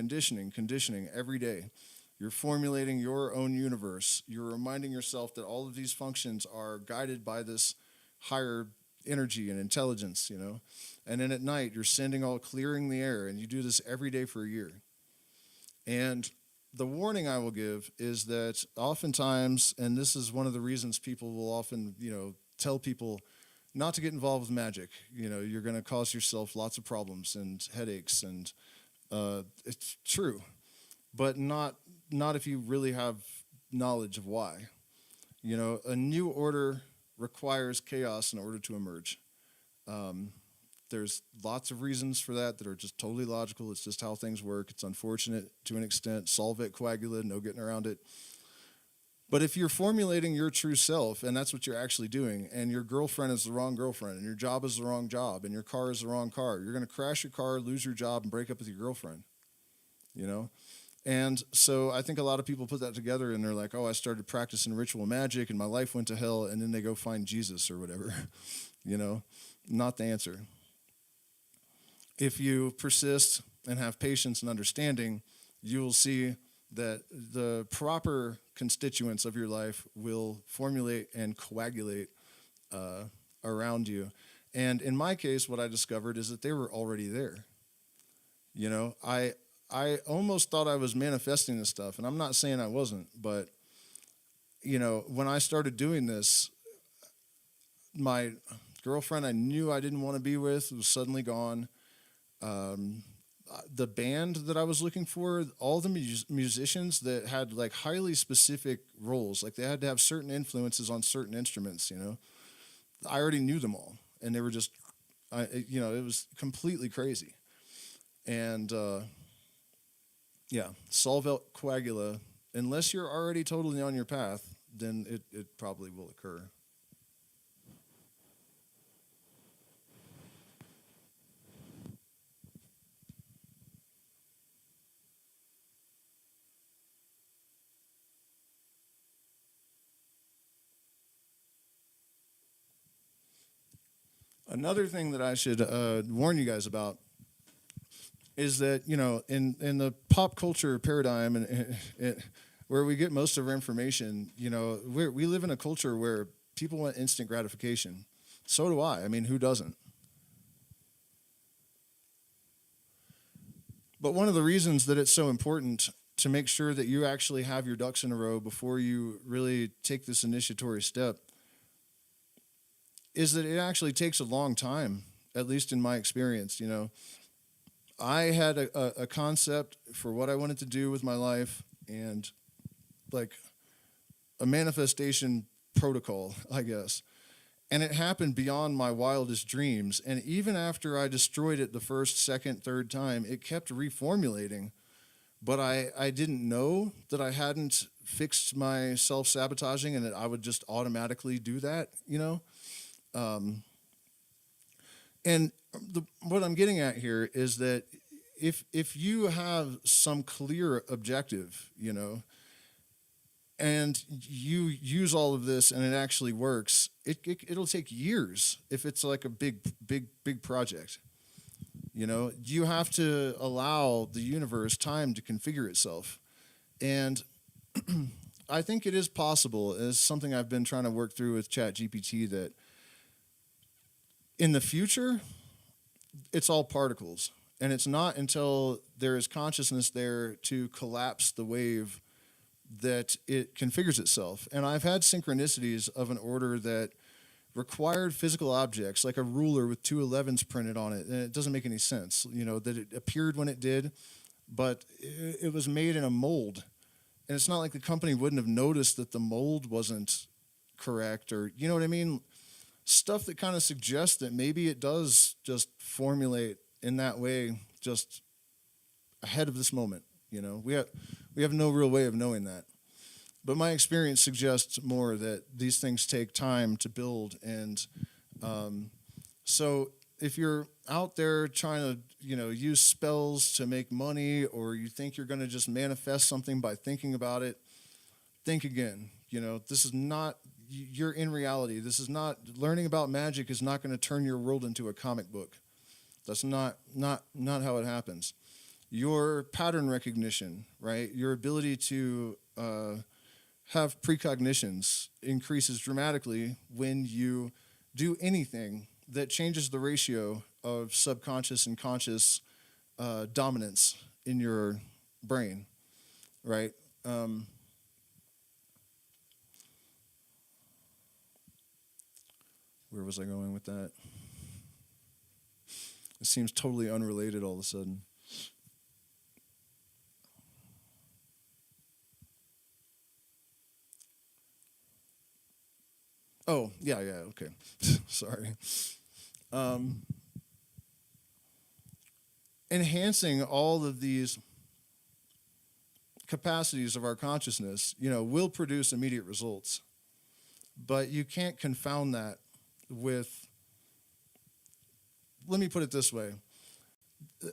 every day. You're formulating your own universe. You're reminding yourself that all of these functions are guided by this higher energy and intelligence, And then at night, you're clearing the air, and you do this every day for a year. And the warning I will give is that oftentimes, and this is one of the reasons people will often, tell people not to get involved with magic. You're going to cause yourself lots of problems and headaches, and it's true, but not if you really have knowledge of why. A new order requires chaos in order to emerge. There's lots of reasons for that are just totally logical. It's just how things work. It's unfortunate to an extent. Solvent coagula, no getting around it. But if you're formulating your true self, and that's what you're actually doing, and your girlfriend is the wrong girlfriend, and your job is the wrong job, and your car is the wrong car, you're going to crash your car, lose your job, and break up with your girlfriend. And so I think a lot of people put that together, and they're like, oh, I started practicing ritual magic, and my life went to hell, and then they go find Jesus or whatever. Not the answer. If you persist and have patience and understanding, you will see that the proper constituents of your life will formulate and coagulate around you. And in my case, what I discovered is that they were already there. I almost thought I was manifesting this stuff, and I'm not saying I wasn't, but, when I started doing this, my girlfriend I knew I didn't want to be with was suddenly gone. The band that I was looking for, all the musicians that had like highly specific roles, like they had to have certain influences on certain instruments, I already knew them all, and they were just, it was completely crazy. And solvent coagula, unless you're already totally on your path, then it probably will occur. Another thing that I should warn you guys about is that, in the pop culture paradigm and where we get most of our information, we live in a culture where people want instant gratification. So do I. I mean, who doesn't? But one of the reasons that it's so important to make sure that you actually have your ducks in a row before you really take this initiatory step is that it actually takes a long time, at least in my experience. I had a concept for what I wanted to do with my life and like a manifestation protocol, I guess. And it happened beyond my wildest dreams. And even after I destroyed it the first, second, third time, it kept reformulating. But I didn't know that I hadn't fixed my self-sabotaging and that I would just automatically do that, And what I'm getting at here is that if you have some clear objective, and you use all of this and it actually works, it'll take years if it's like a big project. You have to allow the universe time to configure itself. And I think it is possible, as something I've been trying to work through with ChatGPT, that in the future, it's all particles. And it's not until there is consciousness there to collapse the wave that it configures itself. And I've had synchronicities of an order that required physical objects, like a ruler with 2 11s printed on it, and it doesn't make any sense, that it appeared when it did, but it was made in a mold. And it's not like the company wouldn't have noticed that the mold wasn't correct, or, you know what I mean? Stuff that kind of suggests that maybe it does just formulate in that way, just ahead of this moment. We have no real way of knowing that. But my experience suggests more that these things take time to build. And so if you're out there trying to, use spells to make money, or you think you're going to just manifest something by thinking about it, think again. This is not, you're in reality. This is not, learning about magic is not going to turn your world into a comic book. That's not how it happens. Your pattern recognition, right? Your ability to have precognitions increases dramatically when you do anything that changes the ratio of subconscious and conscious dominance in your brain, right? Where was I going with that? It seems totally unrelated all of a sudden. Oh, yeah, okay. Sorry. Enhancing all of these capacities of our consciousness, will produce immediate results. But you can't confound that with, let me put it this way.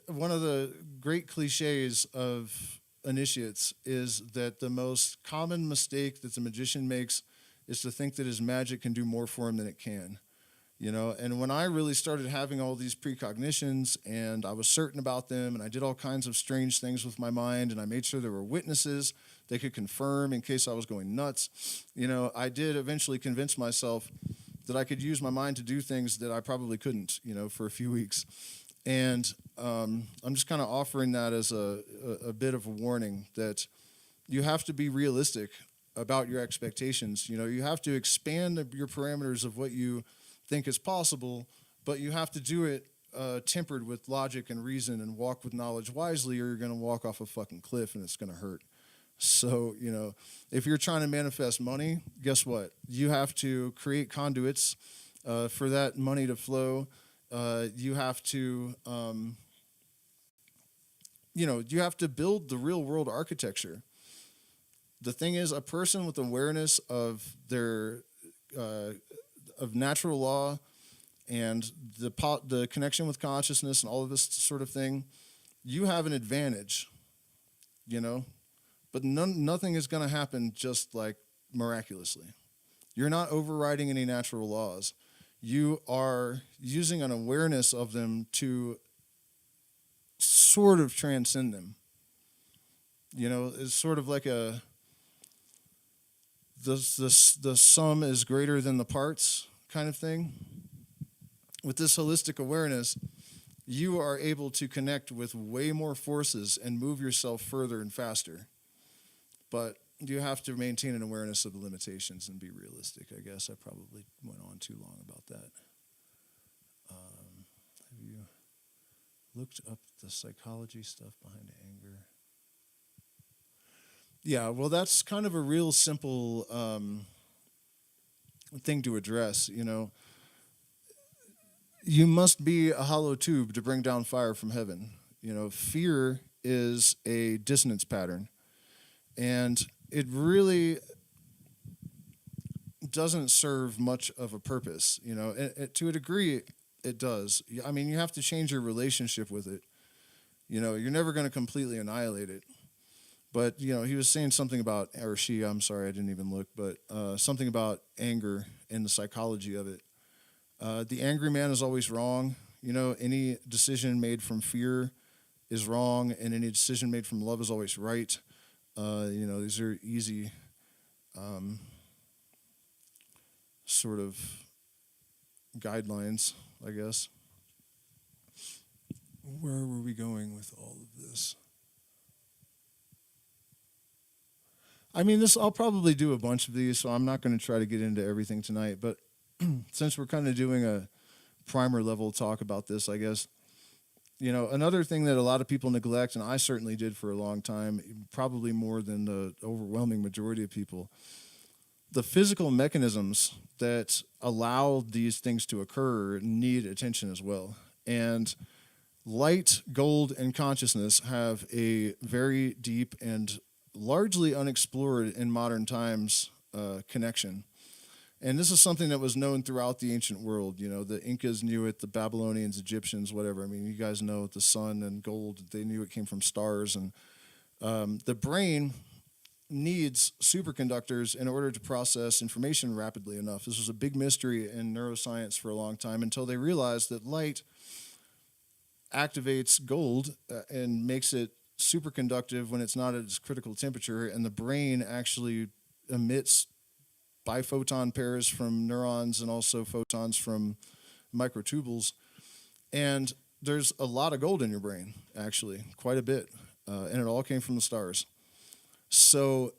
One of the great cliches of initiates is that the most common mistake that the magician makes is to think that his magic can do more for him than it can. And when I really started having all these precognitions and I was certain about them, and I did all kinds of strange things with my mind, and I made sure there were witnesses they could confirm in case I was going nuts, I did eventually convince myself that I could use my mind to do things that I probably couldn't, for a few weeks. And I'm just kind of offering that as a bit of a warning that you have to be realistic about your expectations. You have to expand your parameters of what you think is possible, but you have to do it tempered with logic and reason, and walk with knowledge wisely, or you're going to walk off a fucking cliff and it's going to hurt. So, if you're trying to manifest money, guess what? You have to create conduits for that money to flow. You have to, you have to build the real world architecture. The thing is, a person with awareness of their of natural law and the connection with consciousness and all of this sort of thing, you have an advantage, But nothing is going to happen just like miraculously. You're not overriding any natural laws. You are using an awareness of them to sort of transcend them. It's sort of like the sum is greater than the parts kind of thing. With this holistic awareness, you are able to connect with way more forces and move yourself further and faster. But you have to maintain an awareness of the limitations and be realistic. I guess I probably went on too long about that. Have you looked up the psychology stuff behind anger? Yeah, well, that's kind of a real simple thing to address. You must be a hollow tube to bring down fire from heaven. Fear is a dissonance pattern. And it really doesn't serve much of a purpose. To a degree, it does. I mean, you have to change your relationship with it. You're never going to completely annihilate it. But, he was saying something about, or she, I'm sorry, I didn't even look, but something about anger and the psychology of it. The angry man is always wrong. Any decision made from fear is wrong, and any decision made from love is always right. These are easy sort of guidelines, I guess. Where were we going with all of this? I mean, I'll probably do a bunch of these, so I'm not going to try to get into everything tonight. But since we're kind of doing a primer level talk about this, I guess, another thing that a lot of people neglect, and I certainly did for a long time, probably more than the overwhelming majority of people, the physical mechanisms that allow these things to occur need attention as well. And light, gold, and consciousness have a very deep and largely unexplored in modern times connection. And this is something that was known throughout the ancient world. The Incas knew it, the Babylonians, Egyptians, whatever. I mean, you guys know the sun and gold, they knew it came from stars. And the brain needs superconductors in order to process information rapidly enough. This was a big mystery in neuroscience for a long time until they realized that light activates gold and makes it superconductive when it's not at its critical temperature, and the brain actually emits biphoton pairs from neurons and also photons from microtubules. And there's a lot of gold in your brain, actually, quite a bit, and it all came from the stars. So,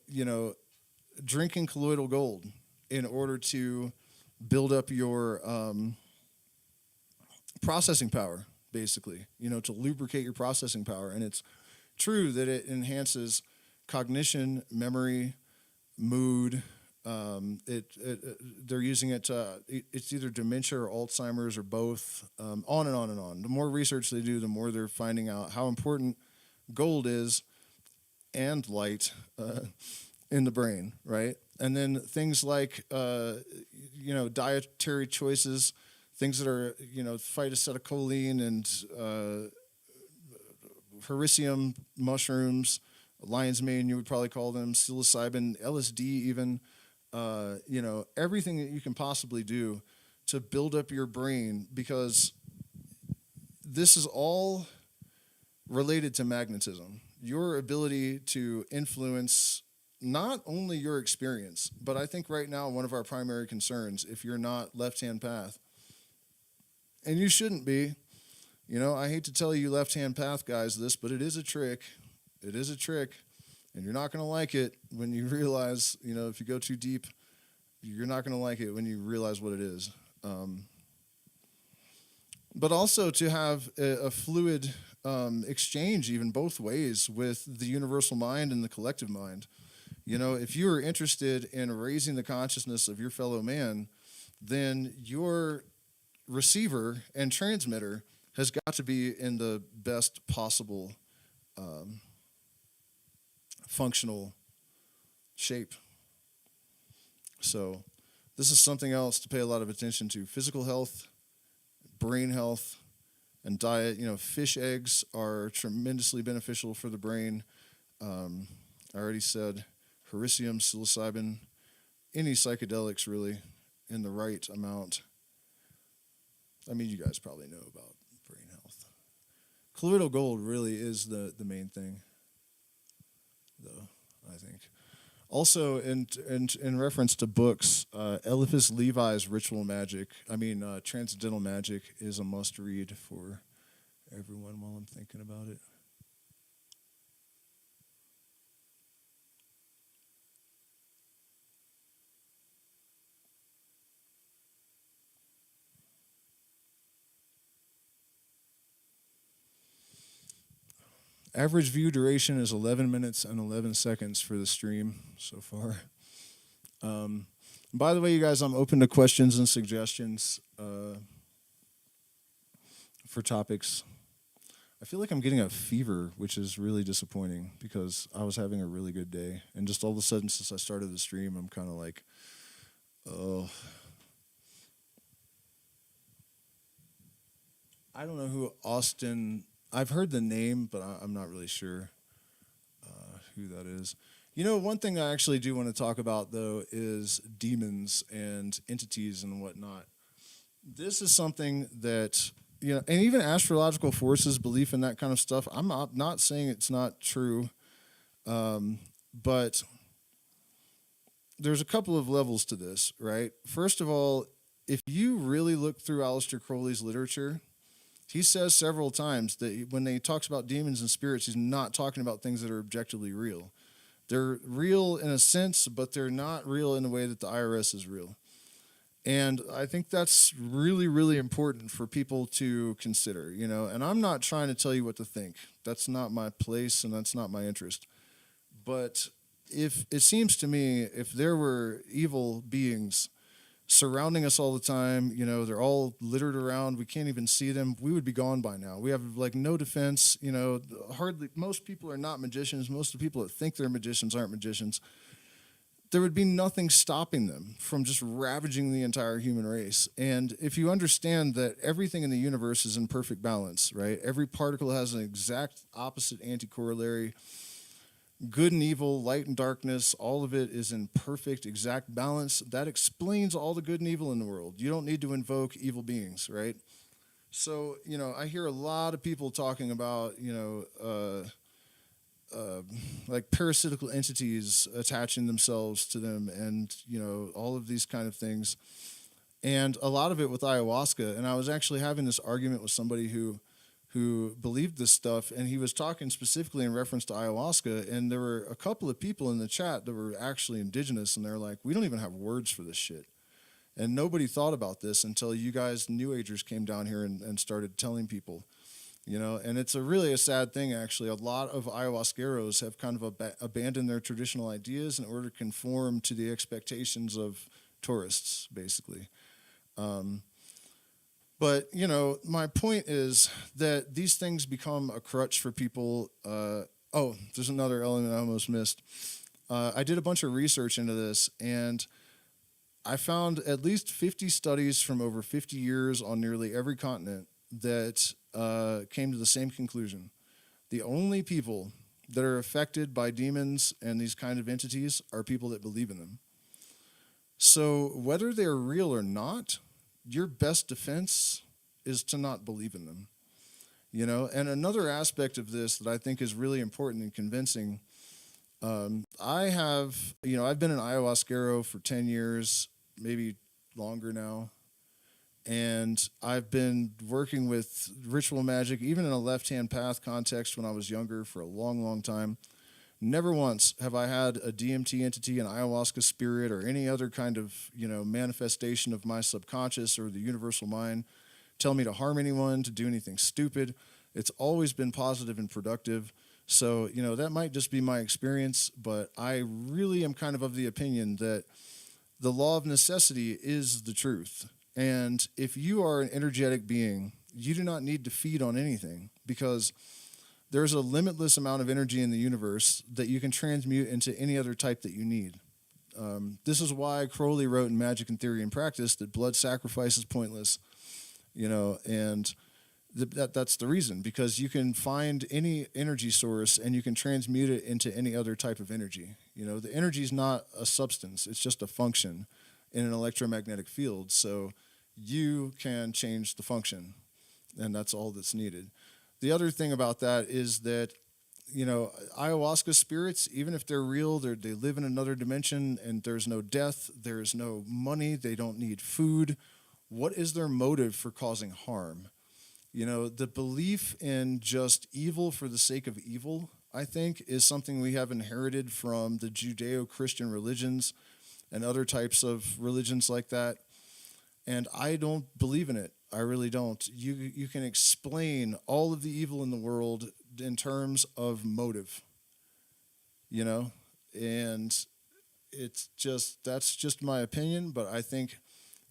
drinking colloidal gold in order to build up your processing power, basically, to lubricate your processing power. And it's true that it enhances cognition, memory, mood. They're using it to, it's either dementia or Alzheimer's or both, on and on and on. The more research they do, the more they're finding out how important gold is and light in the brain, right? And then things like, dietary choices, things that are, phytacetylcholine and hericium mushrooms, lion's mane, you would probably call them, psilocybin, LSD even, everything that you can possibly do to build up your brain, because this is all related to magnetism. Your ability to influence not only your experience, but I think right now one of our primary concerns, if you're not left-hand path, and you shouldn't be, I hate to tell you left-hand path guys this, but it is a trick. It is a trick, and you're not going to like it when you realize, if you go too deep, you're not going to like it when you realize what it is. But also to have a fluid exchange, even both ways, with the universal mind and the collective mind. If you are interested in raising the consciousness of your fellow man, then your receiver and transmitter has got to be in the best possible functional shape. So this is something else to pay a lot of attention to. Physical health, brain health, and diet. Fish eggs are tremendously beneficial for the brain. I already said hericium, psilocybin, any psychedelics really in the right amount. I mean, you guys probably know about brain health. colloidal gold really is the main thing, though, I think. Also, in reference to books, Eliphas Levi's Ritual Magic, Transcendental Magic, is a must-read for everyone while I'm thinking about it. Average view duration is 11 minutes and 11 seconds for the stream so far. By the way, you guys, I'm open to questions and suggestions for topics. I feel like I'm getting a fever, which is really disappointing because I was having a really good day. And just all of a sudden, since I started the stream, I'm kind of like, oh. I don't know who Austin... I've heard the name, but I'm not really sure who that is. You know, one thing I actually do want to talk about, though, is demons and entities and whatnot. This is something that, you know, and even astrological forces, belief in that kind of stuff, I'm not saying it's not true, but there's a couple of levels to this, right? First of all, if you really look through Aleister Crowley's literature, he says several times that when he talks about demons and spirits, he's not talking about things that are objectively real. They're real in a sense, but they're not real in the way that the IRS is real. And I think that's really, really important for people to consider, you know. And I'm not trying to tell you what to think. That's not my place and that's not my interest. But if it seems to me, if there were evil beings surrounding us all the time, you know, they're all littered around, we can't even see them, we would be gone by now. We have like no defense, you know, most people are not magicians. Most of the people that think they're magicians aren't magicians. There would be nothing stopping them from just ravaging the entire human race. And if you understand that everything in the universe is in perfect balance, right? Every particle has an exact opposite anti-corollary. Good and evil, light and darkness, all of it is in perfect, exact balance. That explains all the good and evil in the world. You don't need to invoke evil beings, right? So, you know, I hear a lot of people talking about, you know, like parasitical entities attaching themselves to them and, you know, all of these kind of things. And a lot of it with ayahuasca. And I was actually having this argument with somebody who believed this stuff, and he was talking specifically in reference to ayahuasca, and there were a couple of people in the chat that were actually indigenous, and they're like, we don't even have words for this shit. And nobody thought about this until you guys, New Agers, came down here and started telling people, you know, and it's really a sad thing, actually. A lot of ayahuasqueros have kind of abandoned their traditional ideas in order to conform to the expectations of tourists, basically. But, you know, my point is that these things become a crutch for people. Oh, there's another element I almost missed. I did a bunch of research into this, and I found at least 50 studies from over 50 years on nearly every continent that came to the same conclusion. The only people that are affected by demons and these kind of entities are people that believe in them. So whether they're real or not, your best defense is to not believe in them, you know. And another aspect of this that I think is really important and convincing, I've been an ayahuasquero for 10 years, maybe longer now, and I've been working with ritual magic, even in a left-hand path context when I was younger, for a long, long time. Never once have I had a DMT entity, an ayahuasca spirit, or any other kind of, you know, manifestation of my subconscious or the universal mind tell me to harm anyone, to do anything stupid. It's always been positive and productive. So, you know, that might just be my experience, but I really am kind of the opinion that the law of necessity is the truth. And if you are an energetic being, you do not need to feed on anything, because there's a limitless amount of energy in the universe that you can transmute into any other type that you need. This is why Crowley wrote in Magic and Theory and Practice that blood sacrifice is pointless, you know, and that's the reason, because you can find any energy source and you can transmute it into any other type of energy. You know, the energy is not a substance, it's just a function in an electromagnetic field. So you can change the function, and that's all that's needed. the other thing about that is that, ayahuasca spirits, even if they're real, they live in another dimension, and there's no death, there's no money, they don't need food. What is their motive for causing harm? The belief in just evil for the sake of evil, I think, is something we have inherited from the Judeo-Christian religions and other types of religions like that. And I don't believe in it. I really don't. You can explain all of the evil in the world in terms of motive, and that's just my opinion, but I think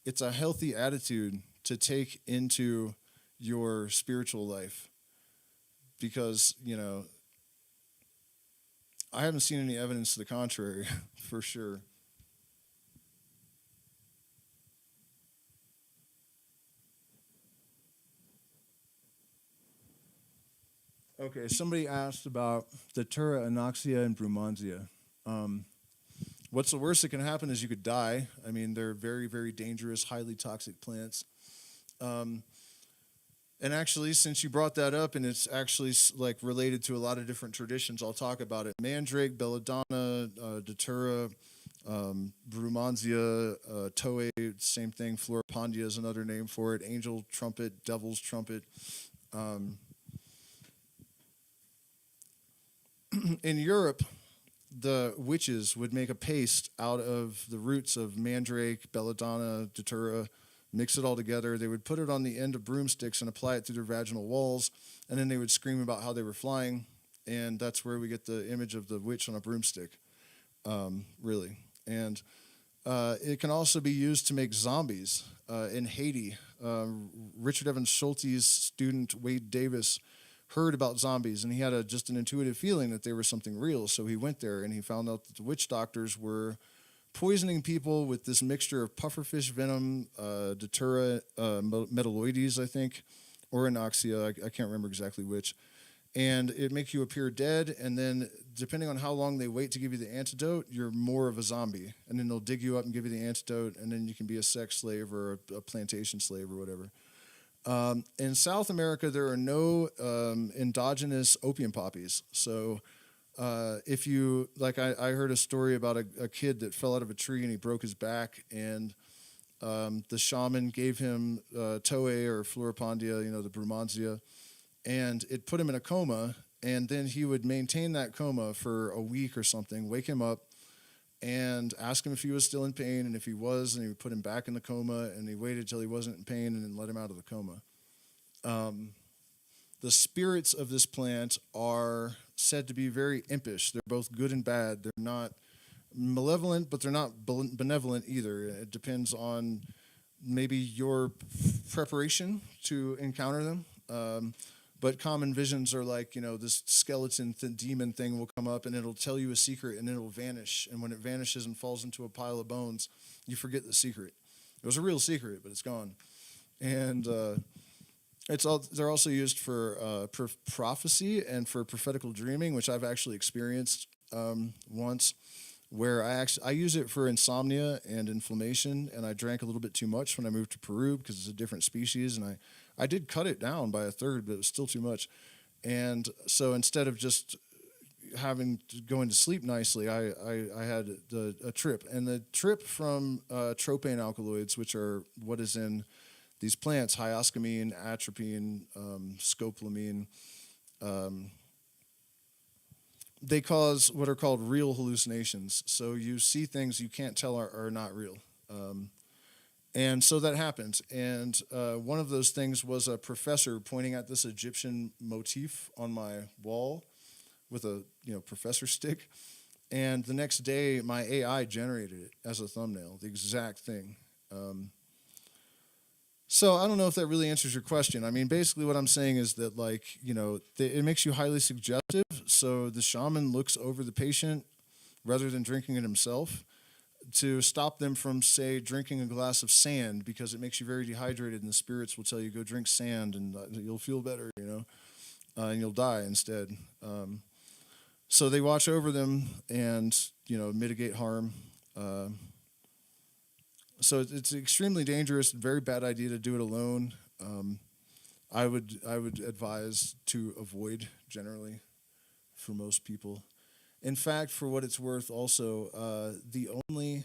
it's a healthy attitude to take into your spiritual life, because, I haven't seen any evidence to the contrary, for sure. Okay, somebody asked about the Datura, Anoxia, and Brumansia. What's the worst that can happen is you could die. I mean, they're very, very dangerous, highly toxic plants. And actually, since you brought that up, and it's actually like related to a lot of different traditions, I'll talk about it. Mandrake, belladonna, Datura, Brumansia, Toei, same thing. Floripondia is another name for it. Angel trumpet, devil's trumpet. In Europe, the witches would make a paste out of the roots of mandrake, belladonna, datura, mix it all together. They would put it on the end of broomsticks and apply it to their vaginal walls, and then they would scream about how they were flying, and that's where we get the image of the witch on a broomstick, really. And it can also be used to make zombies. In Haiti, Richard Evans Schulte's student, Wade Davis, heard about zombies, and he had just an intuitive feeling that they were something real. So he went there, and he found out that the witch doctors were poisoning people with this mixture of pufferfish venom, datura, metalloides, I think, or anoxia. I can't remember exactly which. And it makes you appear dead, and then depending on how long they wait to give you the antidote, you're more of a zombie. And then they'll dig you up and give you the antidote, and then you can be a sex slave or a plantation slave or whatever. In South America, there are no endogenous opium poppies. So if you, like I heard a story about a kid that fell out of a tree and he broke his back, and the shaman gave him Toei or Floripondia, the Brumansia, and it put him in a coma, and then he would maintain that coma for a week or something, wake him up, and ask him if he was still in pain, and if he was, and he would put him back in the coma, and he waited till he wasn't in pain, and then let him out of the coma. The spirits of this plant are said to be very impish. They're both good and bad. They're not malevolent, but they're not benevolent either. It depends on maybe your preparation to encounter them. But common visions are like, this skeleton demon thing will come up and it'll tell you a secret and it'll vanish. And when it vanishes and falls into a pile of bones, you forget the secret. It was a real secret, but it's gone. And they're also used for prophecy and for prophetical dreaming, which I've actually experienced once, where I use it for insomnia and inflammation. And I drank a little bit too much when I moved to Peru because it's a different species, and I did cut it down by a third, but it was still too much. And so instead of just going to sleep nicely, I had a trip. And the trip from tropane alkaloids, which are what is in these plants, hyoscamine, atropine, scopolamine, they cause what are called real hallucinations. So you see things you can't tell are not real. And so that happens. And one of those things was a professor pointing at this Egyptian motif on my wall with a professor stick. And the next day, my AI generated it as a thumbnail, the exact thing. So I don't know if that really answers your question. I mean, basically what I'm saying is that, it makes you highly suggestive. So the shaman looks over the patient rather than drinking it himself, to stop them from, say, drinking a glass of sand, because it makes you very dehydrated, and the spirits will tell you, go drink sand and you'll feel better, and you'll die instead. So they watch over them and, mitigate harm. So it's extremely dangerous, very bad idea to do it alone. I would advise to avoid generally for most people. In fact, for what it's worth, also the only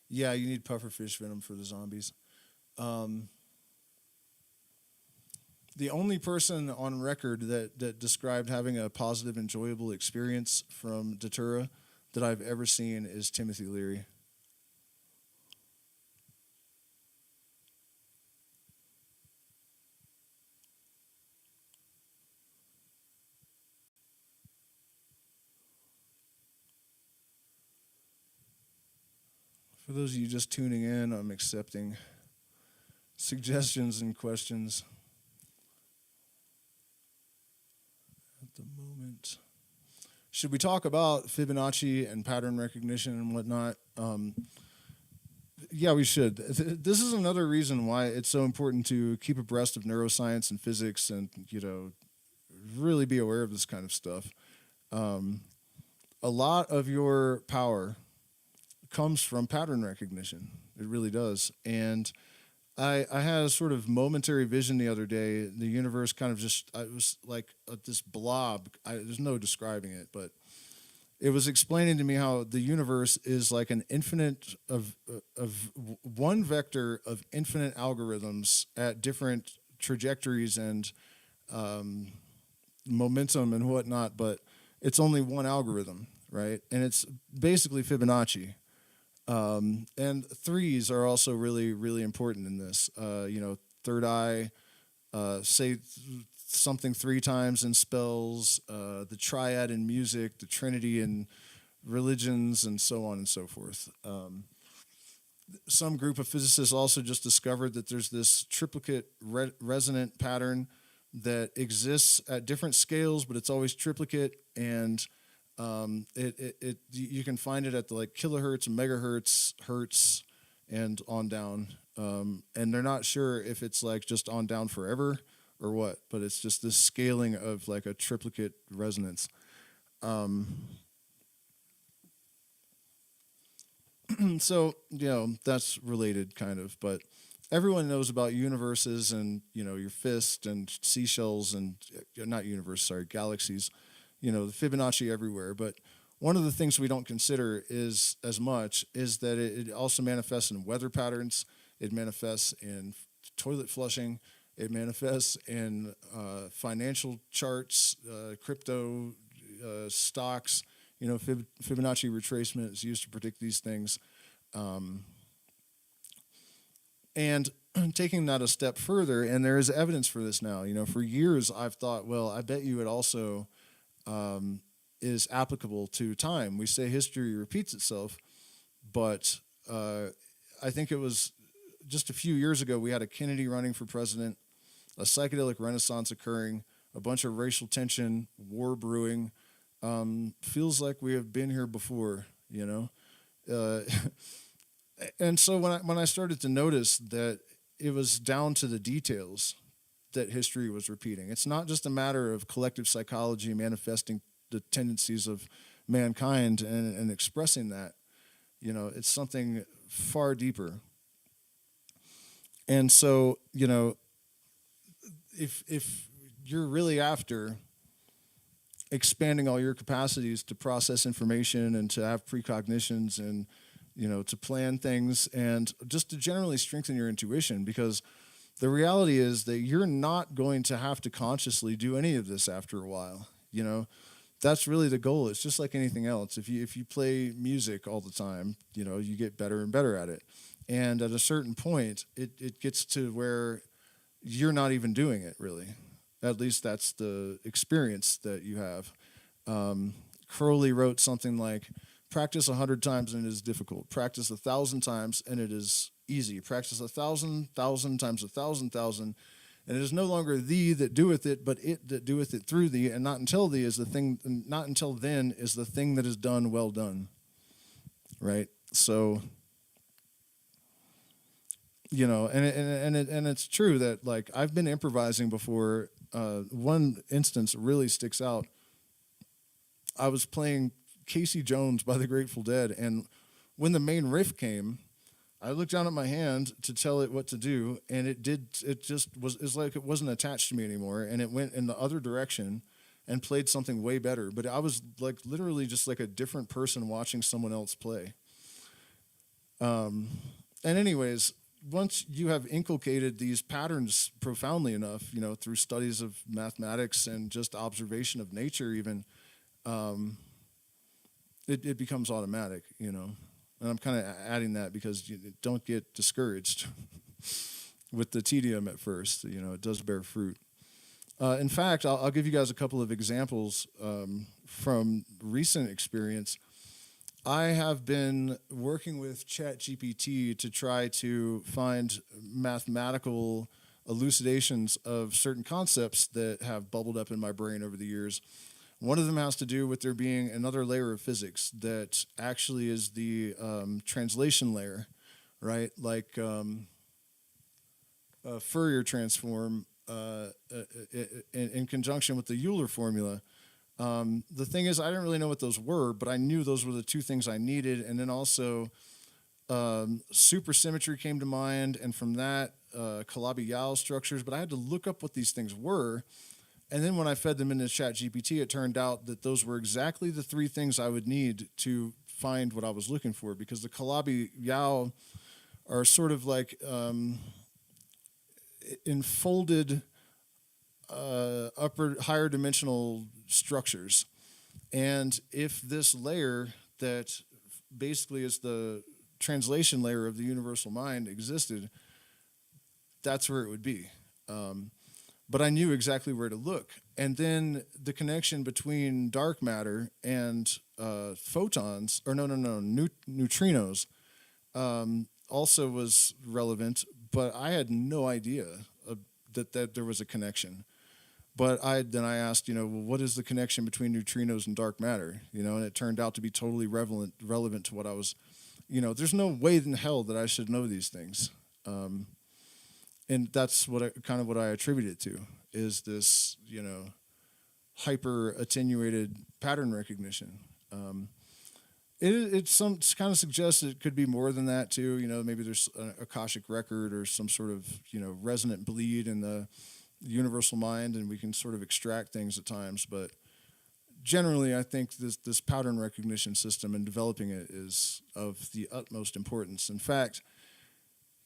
yeah, you need pufferfish venom for the zombies. Um, the only person on record that described having a positive, enjoyable experience from Datura that I've ever seen is Timothy Leary. For those of you just tuning in, I'm accepting suggestions and questions at the moment. Should we talk about Fibonacci and pattern recognition and whatnot? Yeah, we should. This is another reason why it's so important to keep abreast of neuroscience and physics, and really be aware of this kind of stuff. A lot of your power comes from pattern recognition. It really does. And I had a sort of momentary vision the other day. The universe kind of it was like this blob. There's no describing it, but it was explaining to me how the universe is like an infinite of one vector of infinite algorithms at different trajectories and momentum and whatnot, but it's only one algorithm, right? And it's basically Fibonacci. And threes are also really, really important in this. Third eye, say something three times in spells, the triad in music, the trinity in religions, and so on and so forth. Some group of physicists also just discovered that there's this triplicate resonant pattern that exists at different scales, but it's always triplicate, and you can find it at the like kilohertz, megahertz, hertz, and on down. And they're not sure if it's like just on down forever or what, but it's just this scaling of like a triplicate resonance. So that's related kind of, but everyone knows about universes and your fist and seashells and not universe, sorry, galaxies. The Fibonacci everywhere, but one of the things we don't consider is that it also manifests in weather patterns. It manifests in toilet flushing. It manifests in financial charts, crypto, stocks. Fibonacci retracement is used to predict these things. And taking that a step further, and there is evidence for this now. For years I've thought, well, I bet you it also is applicable to time. We say history repeats itself, but I think it was just a few years ago we had a Kennedy running for president, a psychedelic renaissance occurring, a bunch of racial tension, war brewing. Feels like we have been here before, and so when I started to notice that it was down to the details that history was repeating. It's not just a matter of collective psychology manifesting the tendencies of mankind and expressing that. It's something far deeper. And so, if you're really after expanding all your capacities to process information and to have precognitions and, to plan things and just to generally strengthen your intuition, because the reality is that you're not going to have to consciously do any of this after a while. That's really the goal. It's just like anything else. If you play music all the time, you get better and better at it. And at a certain point, it gets to where you're not even doing it, really. At least that's the experience that you have. Crowley wrote something like, practice 100 times and it is difficult. Practice 1,000 times and it is easy. Practice 1,000 times 1,000, and it is no longer thee that doeth it, but it that doeth it through thee. And not until thee is the thing. Not until then is the thing that is done well done. Right. So, and it's true that like I've been improvising before. One instance really sticks out. I was playing Casey Jones by the Grateful Dead, and when the main riff came, I looked down at my hand to tell it what to do, and it did. It just was. It's like it wasn't attached to me anymore, and it went in the other direction, and played something way better. But I was like literally just like a different person watching someone else play. And anyways, once you have inculcated these patterns profoundly enough, through studies of mathematics and just observation of nature, even, it becomes automatic. And I'm kind of adding that because you don't get discouraged with the tedium at first. It does bear fruit. In fact, I'll give you guys a couple of examples from recent experience. I have been working with ChatGPT to try to find mathematical elucidations of certain concepts that have bubbled up in my brain over the years. One of them has to do with there being another layer of physics that actually is the translation layer, right? Like a Fourier transform in conjunction with the Euler formula. The thing is, I didn't really know what those were, but I knew those were the two things I needed. And then also supersymmetry came to mind, and from that, Calabi-Yau structures. But I had to look up what these things were. And then when I fed them into ChatGPT, it turned out that those were exactly the three things I would need to find what I was looking for, because the Calabi-Yau are sort of like enfolded higher dimensional structures. And if this layer that basically is the translation layer of the universal mind existed, that's where it would be. But I knew exactly where to look. And then the connection between dark matter and photons, or neutrinos, also was relevant, but I had no idea that there was a connection. But then I asked, well, what is the connection between neutrinos and dark matter? And it turned out to be totally relevant to what I was, there's no way in hell that I should know these things. And that's what I attribute it to, is this, hyper attenuated pattern recognition. It kind of suggests it could be more than that too. Maybe there's an Akashic record or some sort of, resonant bleed in the universal mind, and we can sort of extract things at times. But generally, I think this pattern recognition system and developing it is of the utmost importance. In fact,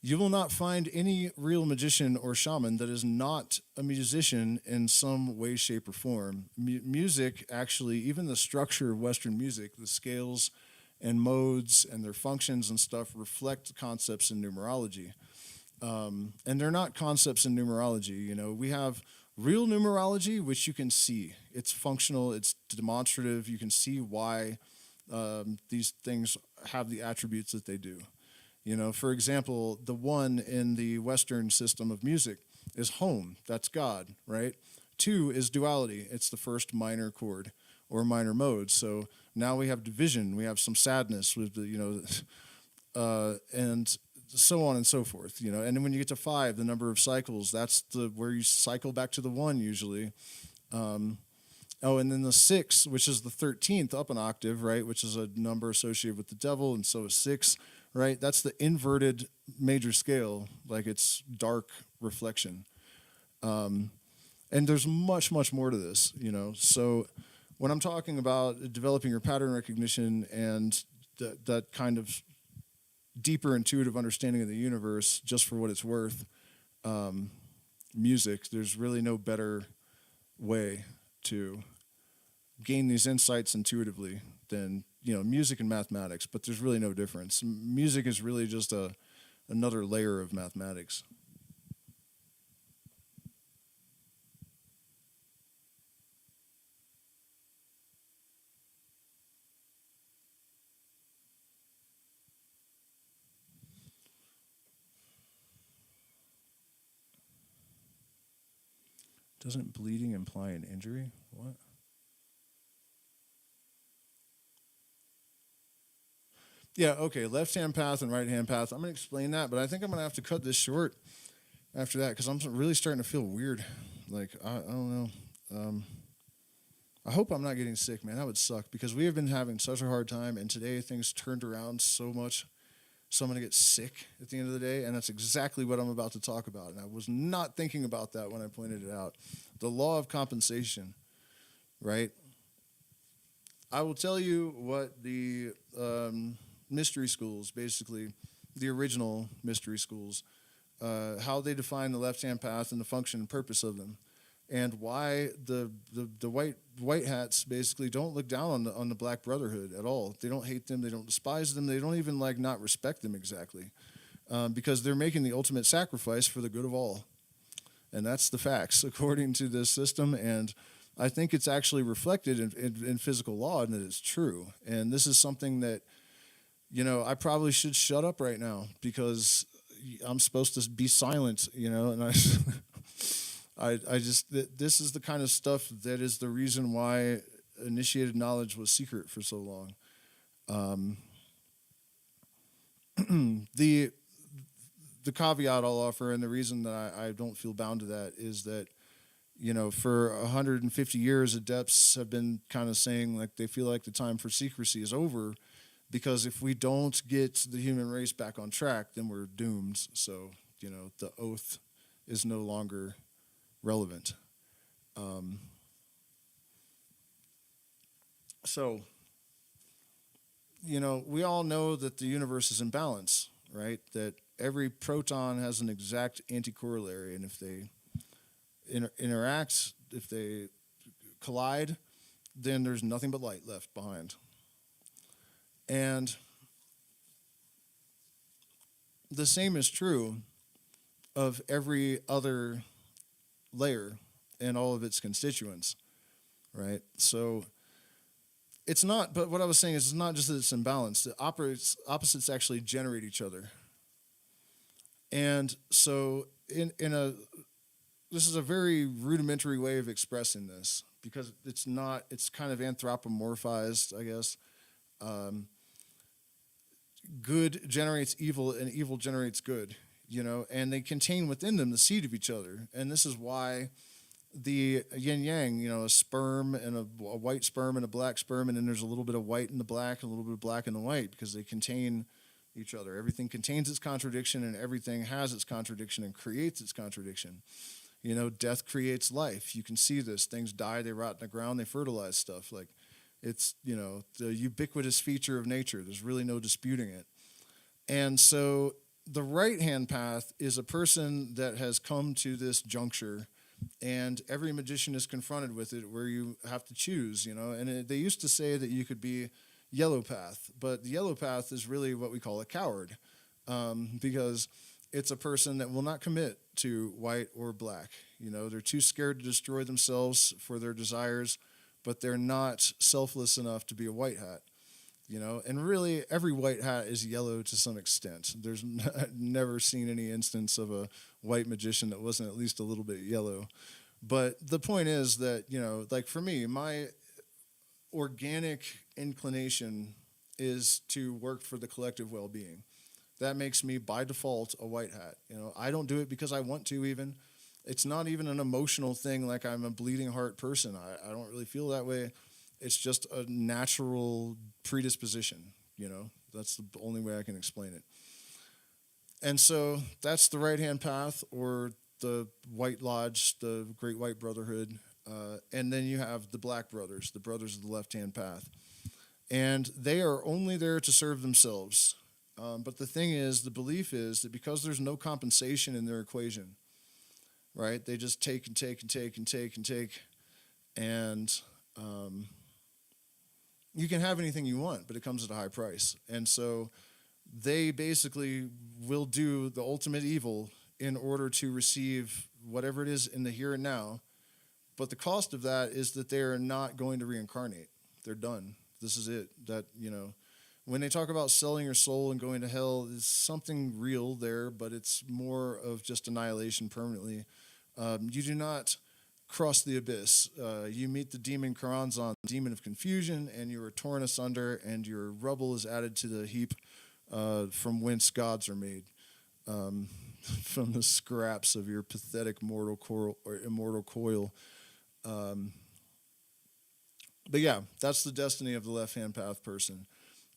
you will not find any real magician or shaman that is not a musician in some way, shape, or form. Music, actually, even the structure of Western music, the scales and modes and their functions and stuff reflect concepts in numerology. And they're not concepts in numerology. We have real numerology, which you can see. It's functional, it's demonstrative. You can see why these things have the attributes that they do. For example, the one in the Western system of music is home. That's God, right? 2 is duality. It's the first minor chord or minor mode. So now we have division. We have some sadness with the, and so on and so forth. And then when you get to 5, the number of cycles, that's where you cycle back to the 1 usually. And then the 6, which is the 13th up an octave, right? Which is a number associated with the devil, and so is 6. Right, that's the inverted major scale, like it's dark reflection. And there's much, much more to this, So when I'm talking about developing your pattern recognition and that kind of deeper intuitive understanding of the universe, just for what it's worth, music, there's really no better way to gain these insights intuitively than music and mathematics, but there's really no difference. Music is really just another layer of mathematics. Doesn't bleeding imply an injury? What? Yeah, okay, left-hand path and right-hand path. I'm going to explain that, but I think I'm going to have to cut this short after that because I'm really starting to feel weird. Like, I don't know. I hope I'm not getting sick, man. That would suck because we have been having such a hard time, and today things turned around so much So I'm going to get sick at the end of the day, and that's exactly what I'm about to talk about. And I was not thinking about that when I pointed it out. The law of compensation, right? I will tell you what the mystery schools, basically, the original mystery schools, how they define the left-hand path and the function and purpose of them, and why the white hats basically don't look down on the Black Brotherhood at all. They don't hate them. They don't despise them. They don't even like not respect them exactly, because they're making the ultimate sacrifice for the good of all, and that's the facts according to this system. And I think it's actually reflected in physical law, and that it's true. And this is something that, I probably should shut up right now because I'm supposed to be silent, and I just, this is the kind of stuff that is the reason why initiated knowledge was secret for so long. The caveat I'll offer, and the reason that I don't feel bound to that, is that, for 150 years, adepts have been kind of saying like they feel like the time for secrecy is over, because if we don't get the human race back on track, then we're doomed. So, the oath is no longer relevant. So, we all know that the universe is in balance, right? That every proton has an exact anti-corollary, and if they interact, if they collide, then there's nothing but light left behind. And the same is true of every other layer and all of its constituents, right? So it's not, but what I was saying is it's not just that it's imbalanced. The opposites actually generate each other. And so this is a very rudimentary way of expressing this, because it's kind of anthropomorphized, I guess. Good generates evil and evil generates good, and they contain within them the seed of each other. And this is why the yin yang, a sperm and a white sperm and a black sperm, and then there's a little bit of white in the black and a little bit of black in the white, because they contain each other. Everything contains its contradiction, and everything has its contradiction and creates its contradiction. Death creates life. You can see this. Things die, they rot in the ground, they fertilize stuff. Like, it's, the ubiquitous feature of nature. There's really no disputing it. And so the right-hand path is a person that has come to this juncture, and every magician is confronted with it, where you have to choose, And they used to say that you could be yellow path, but the yellow path is really what we call a coward, because it's a person that will not commit to white or black. They're too scared to destroy themselves for their desires, but they're not selfless enough to be a white hat, And really, every white hat is yellow to some extent. There's never seen any instance of a white magician that wasn't at least a little bit yellow. But the point is that, like for me, my organic inclination is to work for the collective well-being. That makes me, by default, a white hat. I don't do it because I want to even. It's not even an emotional thing like I'm a bleeding heart person. I don't really feel that way. It's just a natural predisposition, That's the only way I can explain it. And so that's the right-hand path, or the White Lodge, the Great White Brotherhood. And then you have the Black Brothers, the brothers of the left-hand path. And they are only there to serve themselves. But the thing is, the belief is that because there's no compensation in their equation, right? They just take and take and take and take and take. And you can have anything you want, but it comes at a high price. And so they basically will do the ultimate evil in order to receive whatever it is in the here and now. But the cost of that is that they are not going to reincarnate. They're done. This is it. That, when they talk about selling your soul and going to hell, there's something real there, but it's more of just annihilation permanently. You do not cross the abyss. You meet the demon Karanzan, the demon of confusion, and you are torn asunder, and your rubble is added to the heap from whence gods are made, from the scraps of your pathetic mortal coil or immortal coil. But yeah, that's the destiny of the left-hand path person.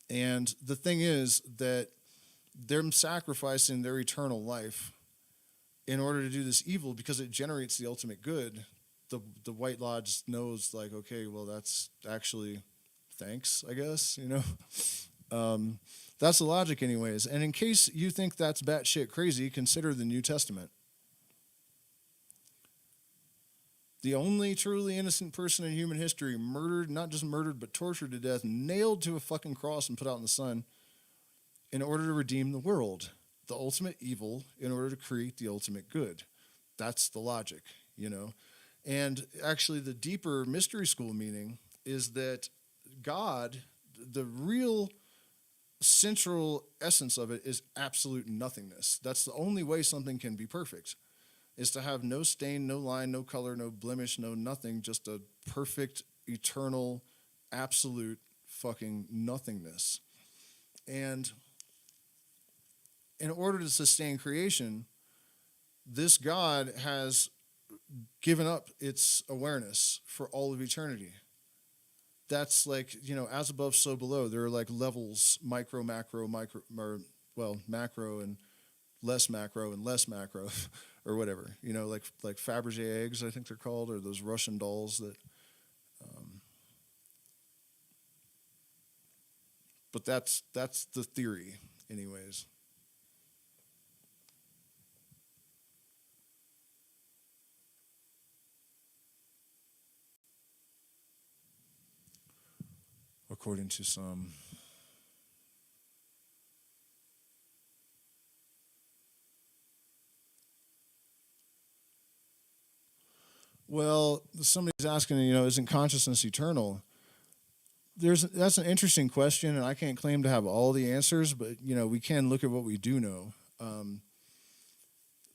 And the thing is that them sacrificing their eternal life in order to do this evil because it generates the ultimate good, the White Lodge knows, like, okay, well, that's actually thanks, I guess, you know. That's the logic anyways. And in case you think that's batshit crazy, consider the New Testament. The only truly innocent person in human history murdered, not just murdered, but tortured to death, nailed to a fucking cross and put out in the sun in order to redeem the world. The ultimate evil in order to create the ultimate good. That's the logic, you know. And actually the deeper mystery school meaning is that God, the real central essence of it is absolute nothingness. That's the only way something can be perfect, is to have no stain, no line, no color, no blemish, no nothing, just a perfect, eternal, absolute fucking nothingness. And in order to sustain creation, this God has given up its awareness for all of eternity. That's like, you know, as above, so below. There are like levels, micro, macro, macro and less macro, or whatever. You know, like Fabergé eggs, I think they're called, or those Russian dolls that. But that's the theory, anyways. According to some. Well, somebody's asking, you know, isn't consciousness eternal? That's an interesting question, and I can't claim to have all the answers, but, you know, we can look at what we do know.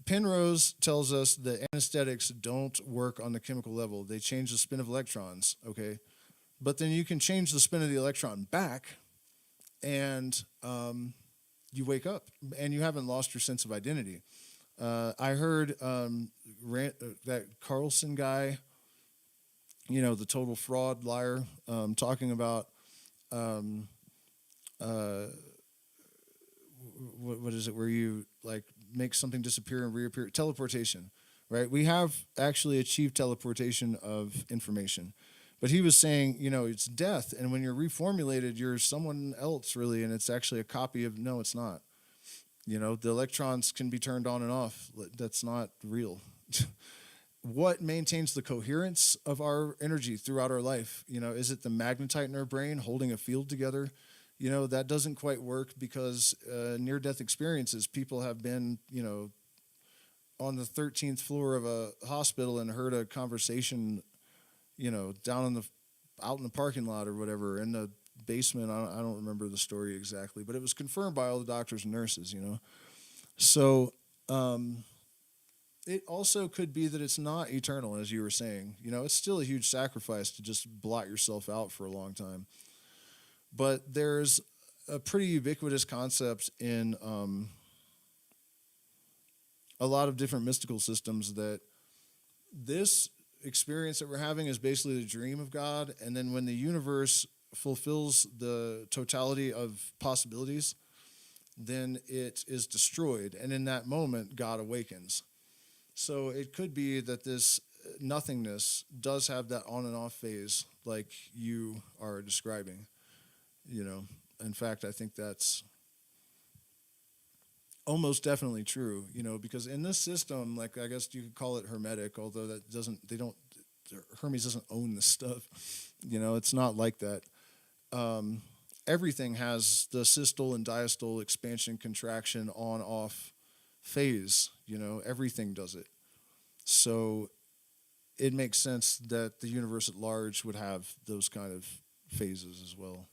Penrose tells us that anesthetics don't work on the chemical level. They change the spin of electrons, okay? But then you can change the spin of the electron back, and you wake up, and you haven't lost your sense of identity. I heard that Carlson guy, you know, the total fraud liar, talking about what is it, where you like make something disappear and reappear? Teleportation, right? We have actually achieved teleportation of information. But he was saying, you know, it's death, and when you're reformulated, you're someone else, really, and it's actually a copy of, no, it's not. You know, the electrons can be turned on and off. That's not real. What maintains the coherence of our energy throughout our life? You know, is it the magnetite in our brain holding a field together? You know, that doesn't quite work because near-death experiences, people have been, you know, on the 13th floor of a hospital and heard a conversation, you know, out in the parking lot or whatever, in the basement. I don't remember the story exactly, but it was confirmed by all the doctors and nurses, you know. So it also could be that it's not eternal, as you were saying. You know, it's still a huge sacrifice to just blot yourself out for a long time. But there's a pretty ubiquitous concept in a lot of different mystical systems that this experience that we're having is basically the dream of God, and then when the universe fulfills the totality of possibilities, then it is destroyed, and in that moment God awakens. So it could be that this nothingness does have that on and off phase like you are describing, you know. In fact, I think that's almost definitely true, you know, because in this system, like, I guess you could call it hermetic, although Hermes doesn't own this stuff. You know, it's not like that. Everything has the systole and diastole, expansion, contraction, on, off phase, you know, everything does it. So it makes sense that the universe at large would have those kind of phases as well.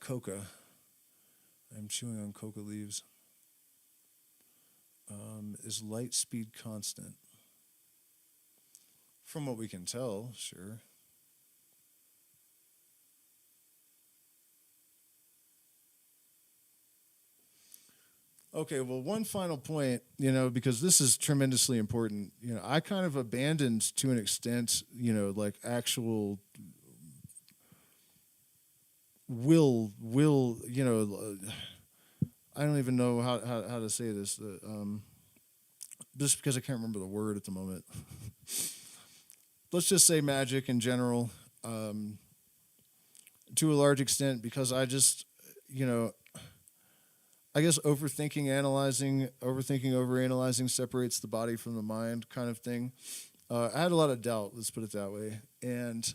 Coca. I'm chewing on coca leaves. Is light speed constant? From what we can tell, sure. Okay, well, one final point, because this is tremendously important. I kind of abandoned to an extent, like actual will, I don't even know how to say this. Just because I can't remember the word at the moment. Let's just say magic in general, to a large extent, because I just, I guess overthinking, overanalyzing separates the body from the mind kind of thing. I had a lot of doubt, let's put it that way. And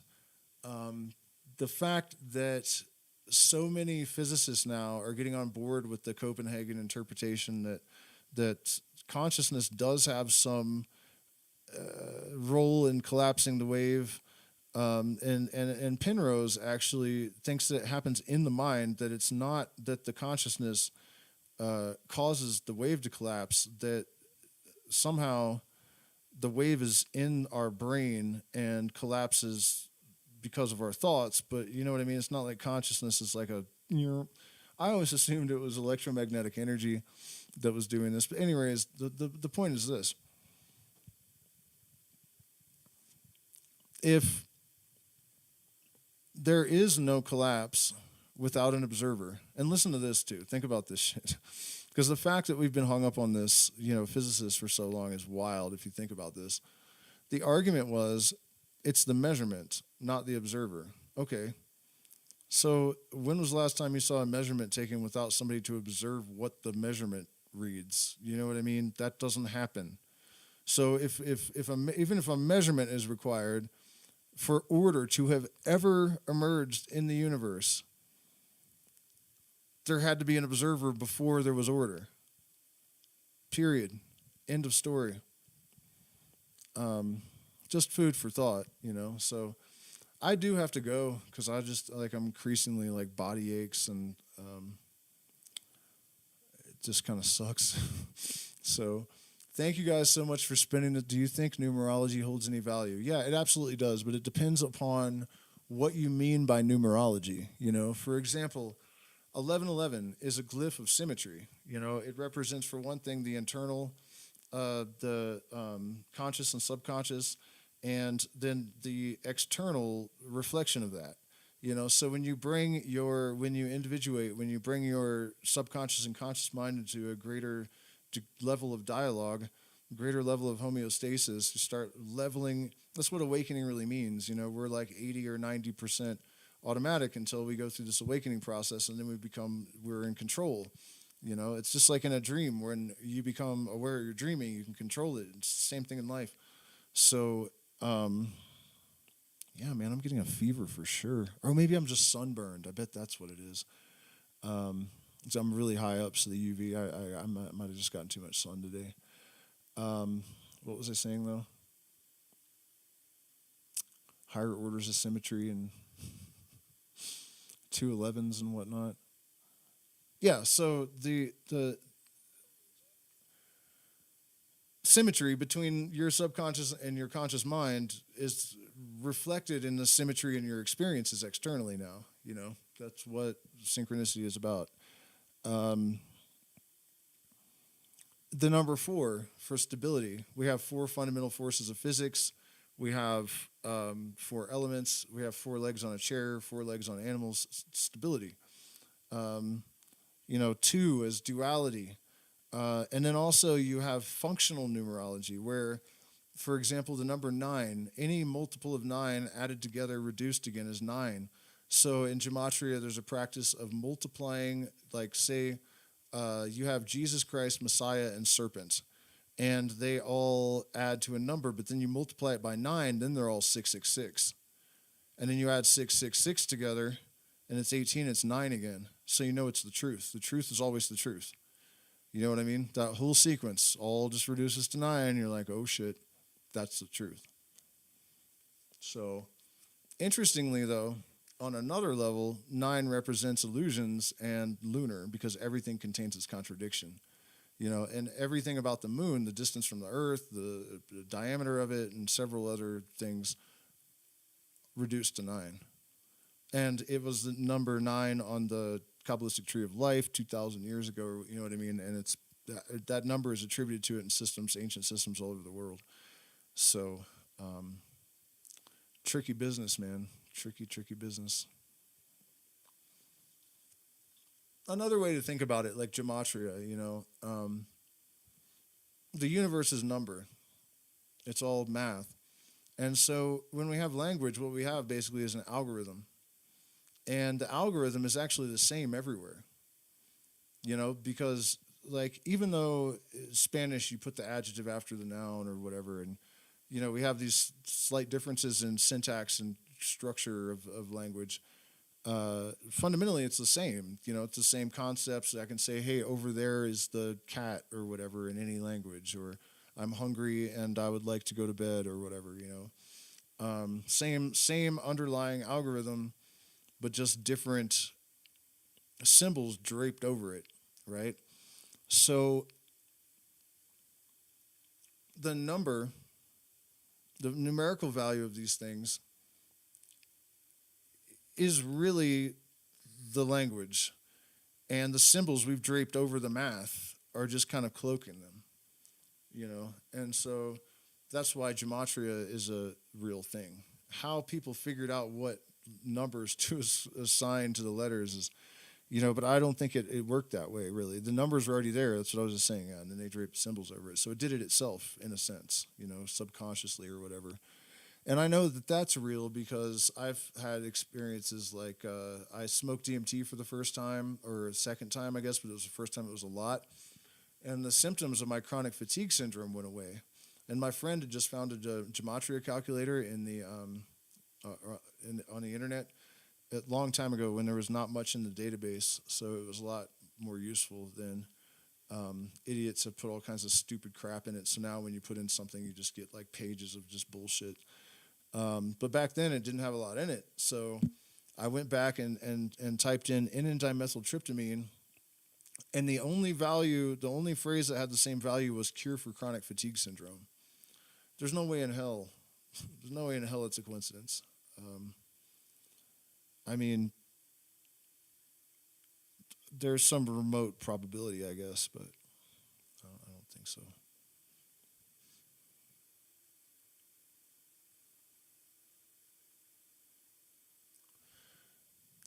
the fact that so many physicists now are getting on board with the Copenhagen interpretation that consciousness does have some role in collapsing the wave, and Penrose actually thinks that it happens in the mind, that it's not that the consciousness causes the wave to collapse, that somehow the wave is in our brain and collapses because of our thoughts. But you know what I mean? It's not like consciousness is like I always assumed it was electromagnetic energy that was doing this. But anyways, the point is this. If there is no collapse without an observer, and listen to this too, think about this shit. Because the fact that we've been hung up on this, physicists for so long is wild if you think about this. The argument was, it's the measurement, not the observer. Okay. So when was the last time you saw a measurement taken without somebody to observe what the measurement reads? You know what I mean? That doesn't happen. So even if a measurement is required for order to have ever emerged in the universe, there had to be an observer before there was order. Period. End of story. Just food for thought, So I do have to go because I'm increasingly like body aches, and it just kind of sucks. So thank you guys so much for spending it. Do you think numerology holds any value? Yeah, it absolutely does, but it depends upon what you mean by numerology. For example, 1111 is a glyph of symmetry. It represents, for one thing, the internal, the conscious and subconscious, and then the external reflection of that. So when you individuate, when you bring your subconscious and conscious mind into a greater level of dialogue, greater level of homeostasis, you start leveling. That's what awakening really means. We're like 80 or 90% automatic until we go through this awakening process, and then we're in control. It's just like in a dream. When you become aware you're dreaming, you can control it. It's the same thing in life. So yeah, man, I'm getting a fever for sure. Or maybe I'm just sunburned. I bet that's what it is. So I'm really high up, so the UV, I might have just gotten too much sun today. What was I saying, though? Higher orders of symmetry and 211s and whatnot. Yeah, so the symmetry between your subconscious and your conscious mind is reflected in the symmetry in your experiences externally now. That's what synchronicity is about. The number 4 for stability. We have 4 fundamental forces of physics. We have 4 elements. We have 4 legs on a chair, 4 legs on animals. Stability. 2 is duality. And then also you have functional numerology, where, for example, the number 9, any multiple of 9 added together, reduced again, is 9. So in gematria, there's a practice of multiplying, like, say, you have Jesus Christ, Messiah, and serpent, and they all add to a number, but then you multiply it by 9, then they're all 666. And then you add 666 together, and it's 18, it's 9 again. So it's the truth. The truth is always the truth. You know what I mean? That whole sequence all just reduces to 9. You're like, oh shit, that's the truth. So, interestingly though, on another level, 9 represents illusions and lunar, because everything contains its contradiction. And everything about the moon, the distance from the earth, the diameter of it, and several other things reduced to 9. And it was the number 9 on the Kabbalistic tree of life 2,000 years ago, you know what I mean? And it's that number is attributed to it in systems, ancient systems all over the world. So, tricky business, man. Tricky business. Another way to think about it, like gematria, the universe is number. It's all math. And so when we have language, what we have basically is an algorithm. And the algorithm is actually the same everywhere. Because like even though Spanish, you put the adjective after the noun or whatever, and we have these slight differences in syntax and structure of language. Fundamentally, it's the same. It's the same concepts. I can say, hey, over there is the cat or whatever in any language, or I'm hungry and I would like to go to bed or whatever. Same underlying algorithm, but just different symbols draped over it, right? So the numerical value of these things is really the language, and the symbols we've draped over the math are just kind of cloaking them, and so that's why gematria is a real thing. How people figured out what numbers to assign to the letters is, but I don't think it worked that way, really. The numbers were already there, that's what I was just saying, and then they draped symbols over it. So it did it itself, in a sense, subconsciously or whatever. And I know that that's real because I've had experiences like I smoked DMT for the first time, or second time, I guess, but it was the first time it was a lot. And the symptoms of my chronic fatigue syndrome went away. And my friend had just found a gematria calculator on the internet a long time ago when there was not much in the database, so it was a lot more useful than idiots have put all kinds of stupid crap in it. So now when you put in something, you just get like pages of just bullshit. But back then it didn't have a lot in it. So I went back and typed in N-dimethyltryptamine, and the only phrase that had the same value was cure for chronic fatigue syndrome. There's no way in hell it's a coincidence. I mean, there's some remote probability, I guess, but I don't think so.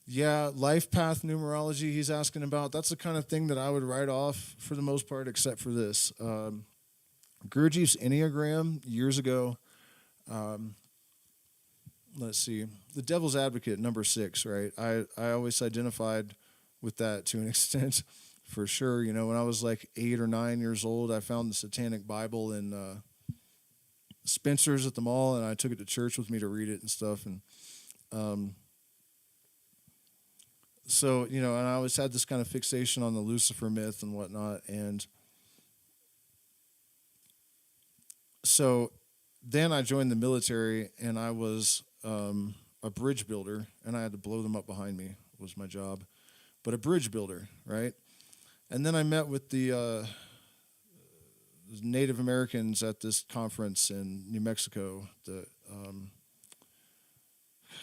Yeah, life path numerology he's asking about. That's the kind of thing that I would write off for the most part, except for this. Gurdjieff's Enneagram years ago. Let's see. The Devil's Advocate, number 6, right? I always identified with that to an extent, for sure. When I was like 8 or 9 years old, I found the Satanic Bible in Spencer's at the mall, and I took it to church with me to read it and stuff. And so, and I always had this kind of fixation on the Lucifer myth and whatnot. And so then I joined the military, and I was a bridge builder, and I had to blow them up behind me was my job. But a bridge builder, right? And then I met with the Native Americans at this conference in New Mexico. I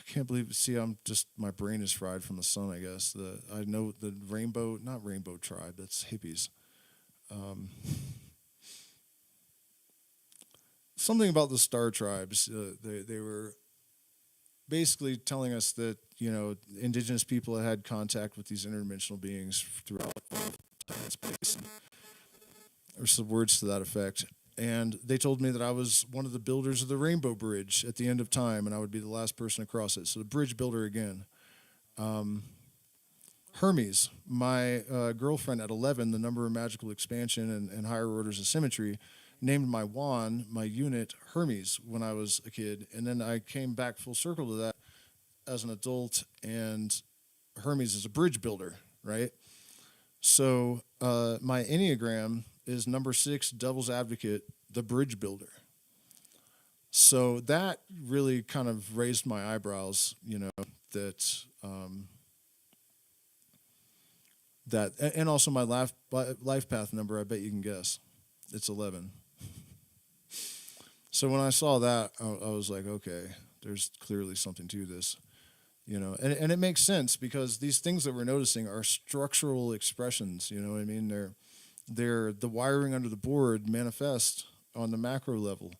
can't believe. See, my brain is fried from the sun, I guess. I know the not rainbow tribe. That's hippies. Something about the star tribes. They were basically telling us that indigenous people had contact with these interdimensional beings throughout time and space, or some words to that effect. And they told me that I was one of the builders of the Rainbow Bridge at the end of time, and I would be the last person to cross it. So the bridge builder again. Hermes, my girlfriend at 11, the number of magical expansion and higher orders of symmetry, named my wand, my unit, Hermes when I was a kid. And then I came back full circle to that as an adult, and Hermes is a bridge builder, right? So my Enneagram is number 6, Devil's Advocate, the bridge builder. So that really kind of raised my eyebrows, that and also my life path number, I bet you can guess. It's 11. So when I saw that, I was like, okay, there's clearly something to this. And it makes sense because these things that we're noticing are structural expressions, you know what I mean? The wiring under the board manifest on the macro level.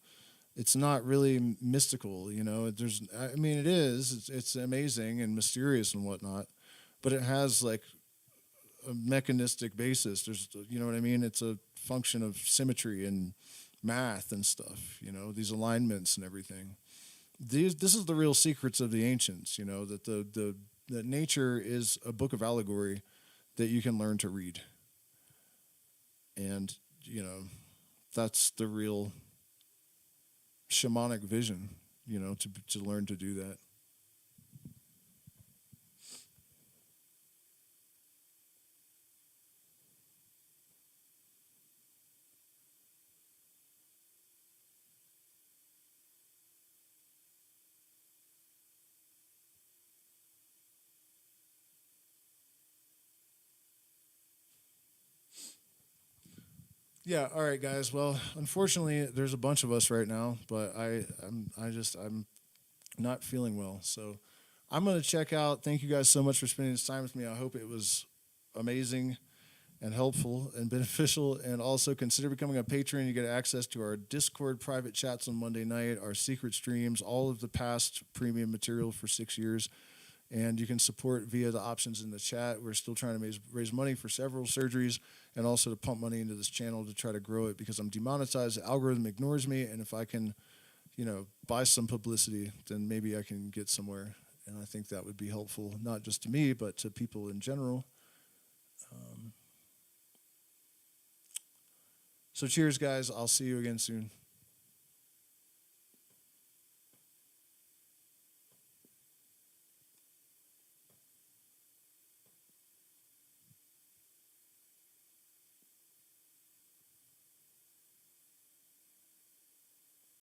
It's not really mystical, you know. I mean, it is. It's amazing and mysterious and whatnot, but it has like a mechanistic basis. You know what I mean? It's a function of symmetry and math and stuff. You know, these alignments and everything. This is the real secrets of the ancients. You know, that nature is a book of allegory that you can learn to read, and you know, that's the real shamanic vision. You know, to learn to do that. Yeah, all right, guys. Well, unfortunately, there's a bunch of us right now, but I'm not feeling well, so I'm gonna check out. Thank you guys so much for spending this time with me. I hope it was amazing and helpful and beneficial. And also consider becoming a patron. You get access to our Discord private chats on Monday night, our secret streams, all of the past premium material for 6 years. And you can support via the options in the chat. We're still trying to raise money for several surgeries and also to pump money into this channel to try to grow it because I'm demonetized. The algorithm ignores me. And if I can, you know, buy some publicity, then maybe I can get somewhere. And I think that would be helpful, not just to me, but to people in general. So cheers, guys. I'll see you again soon.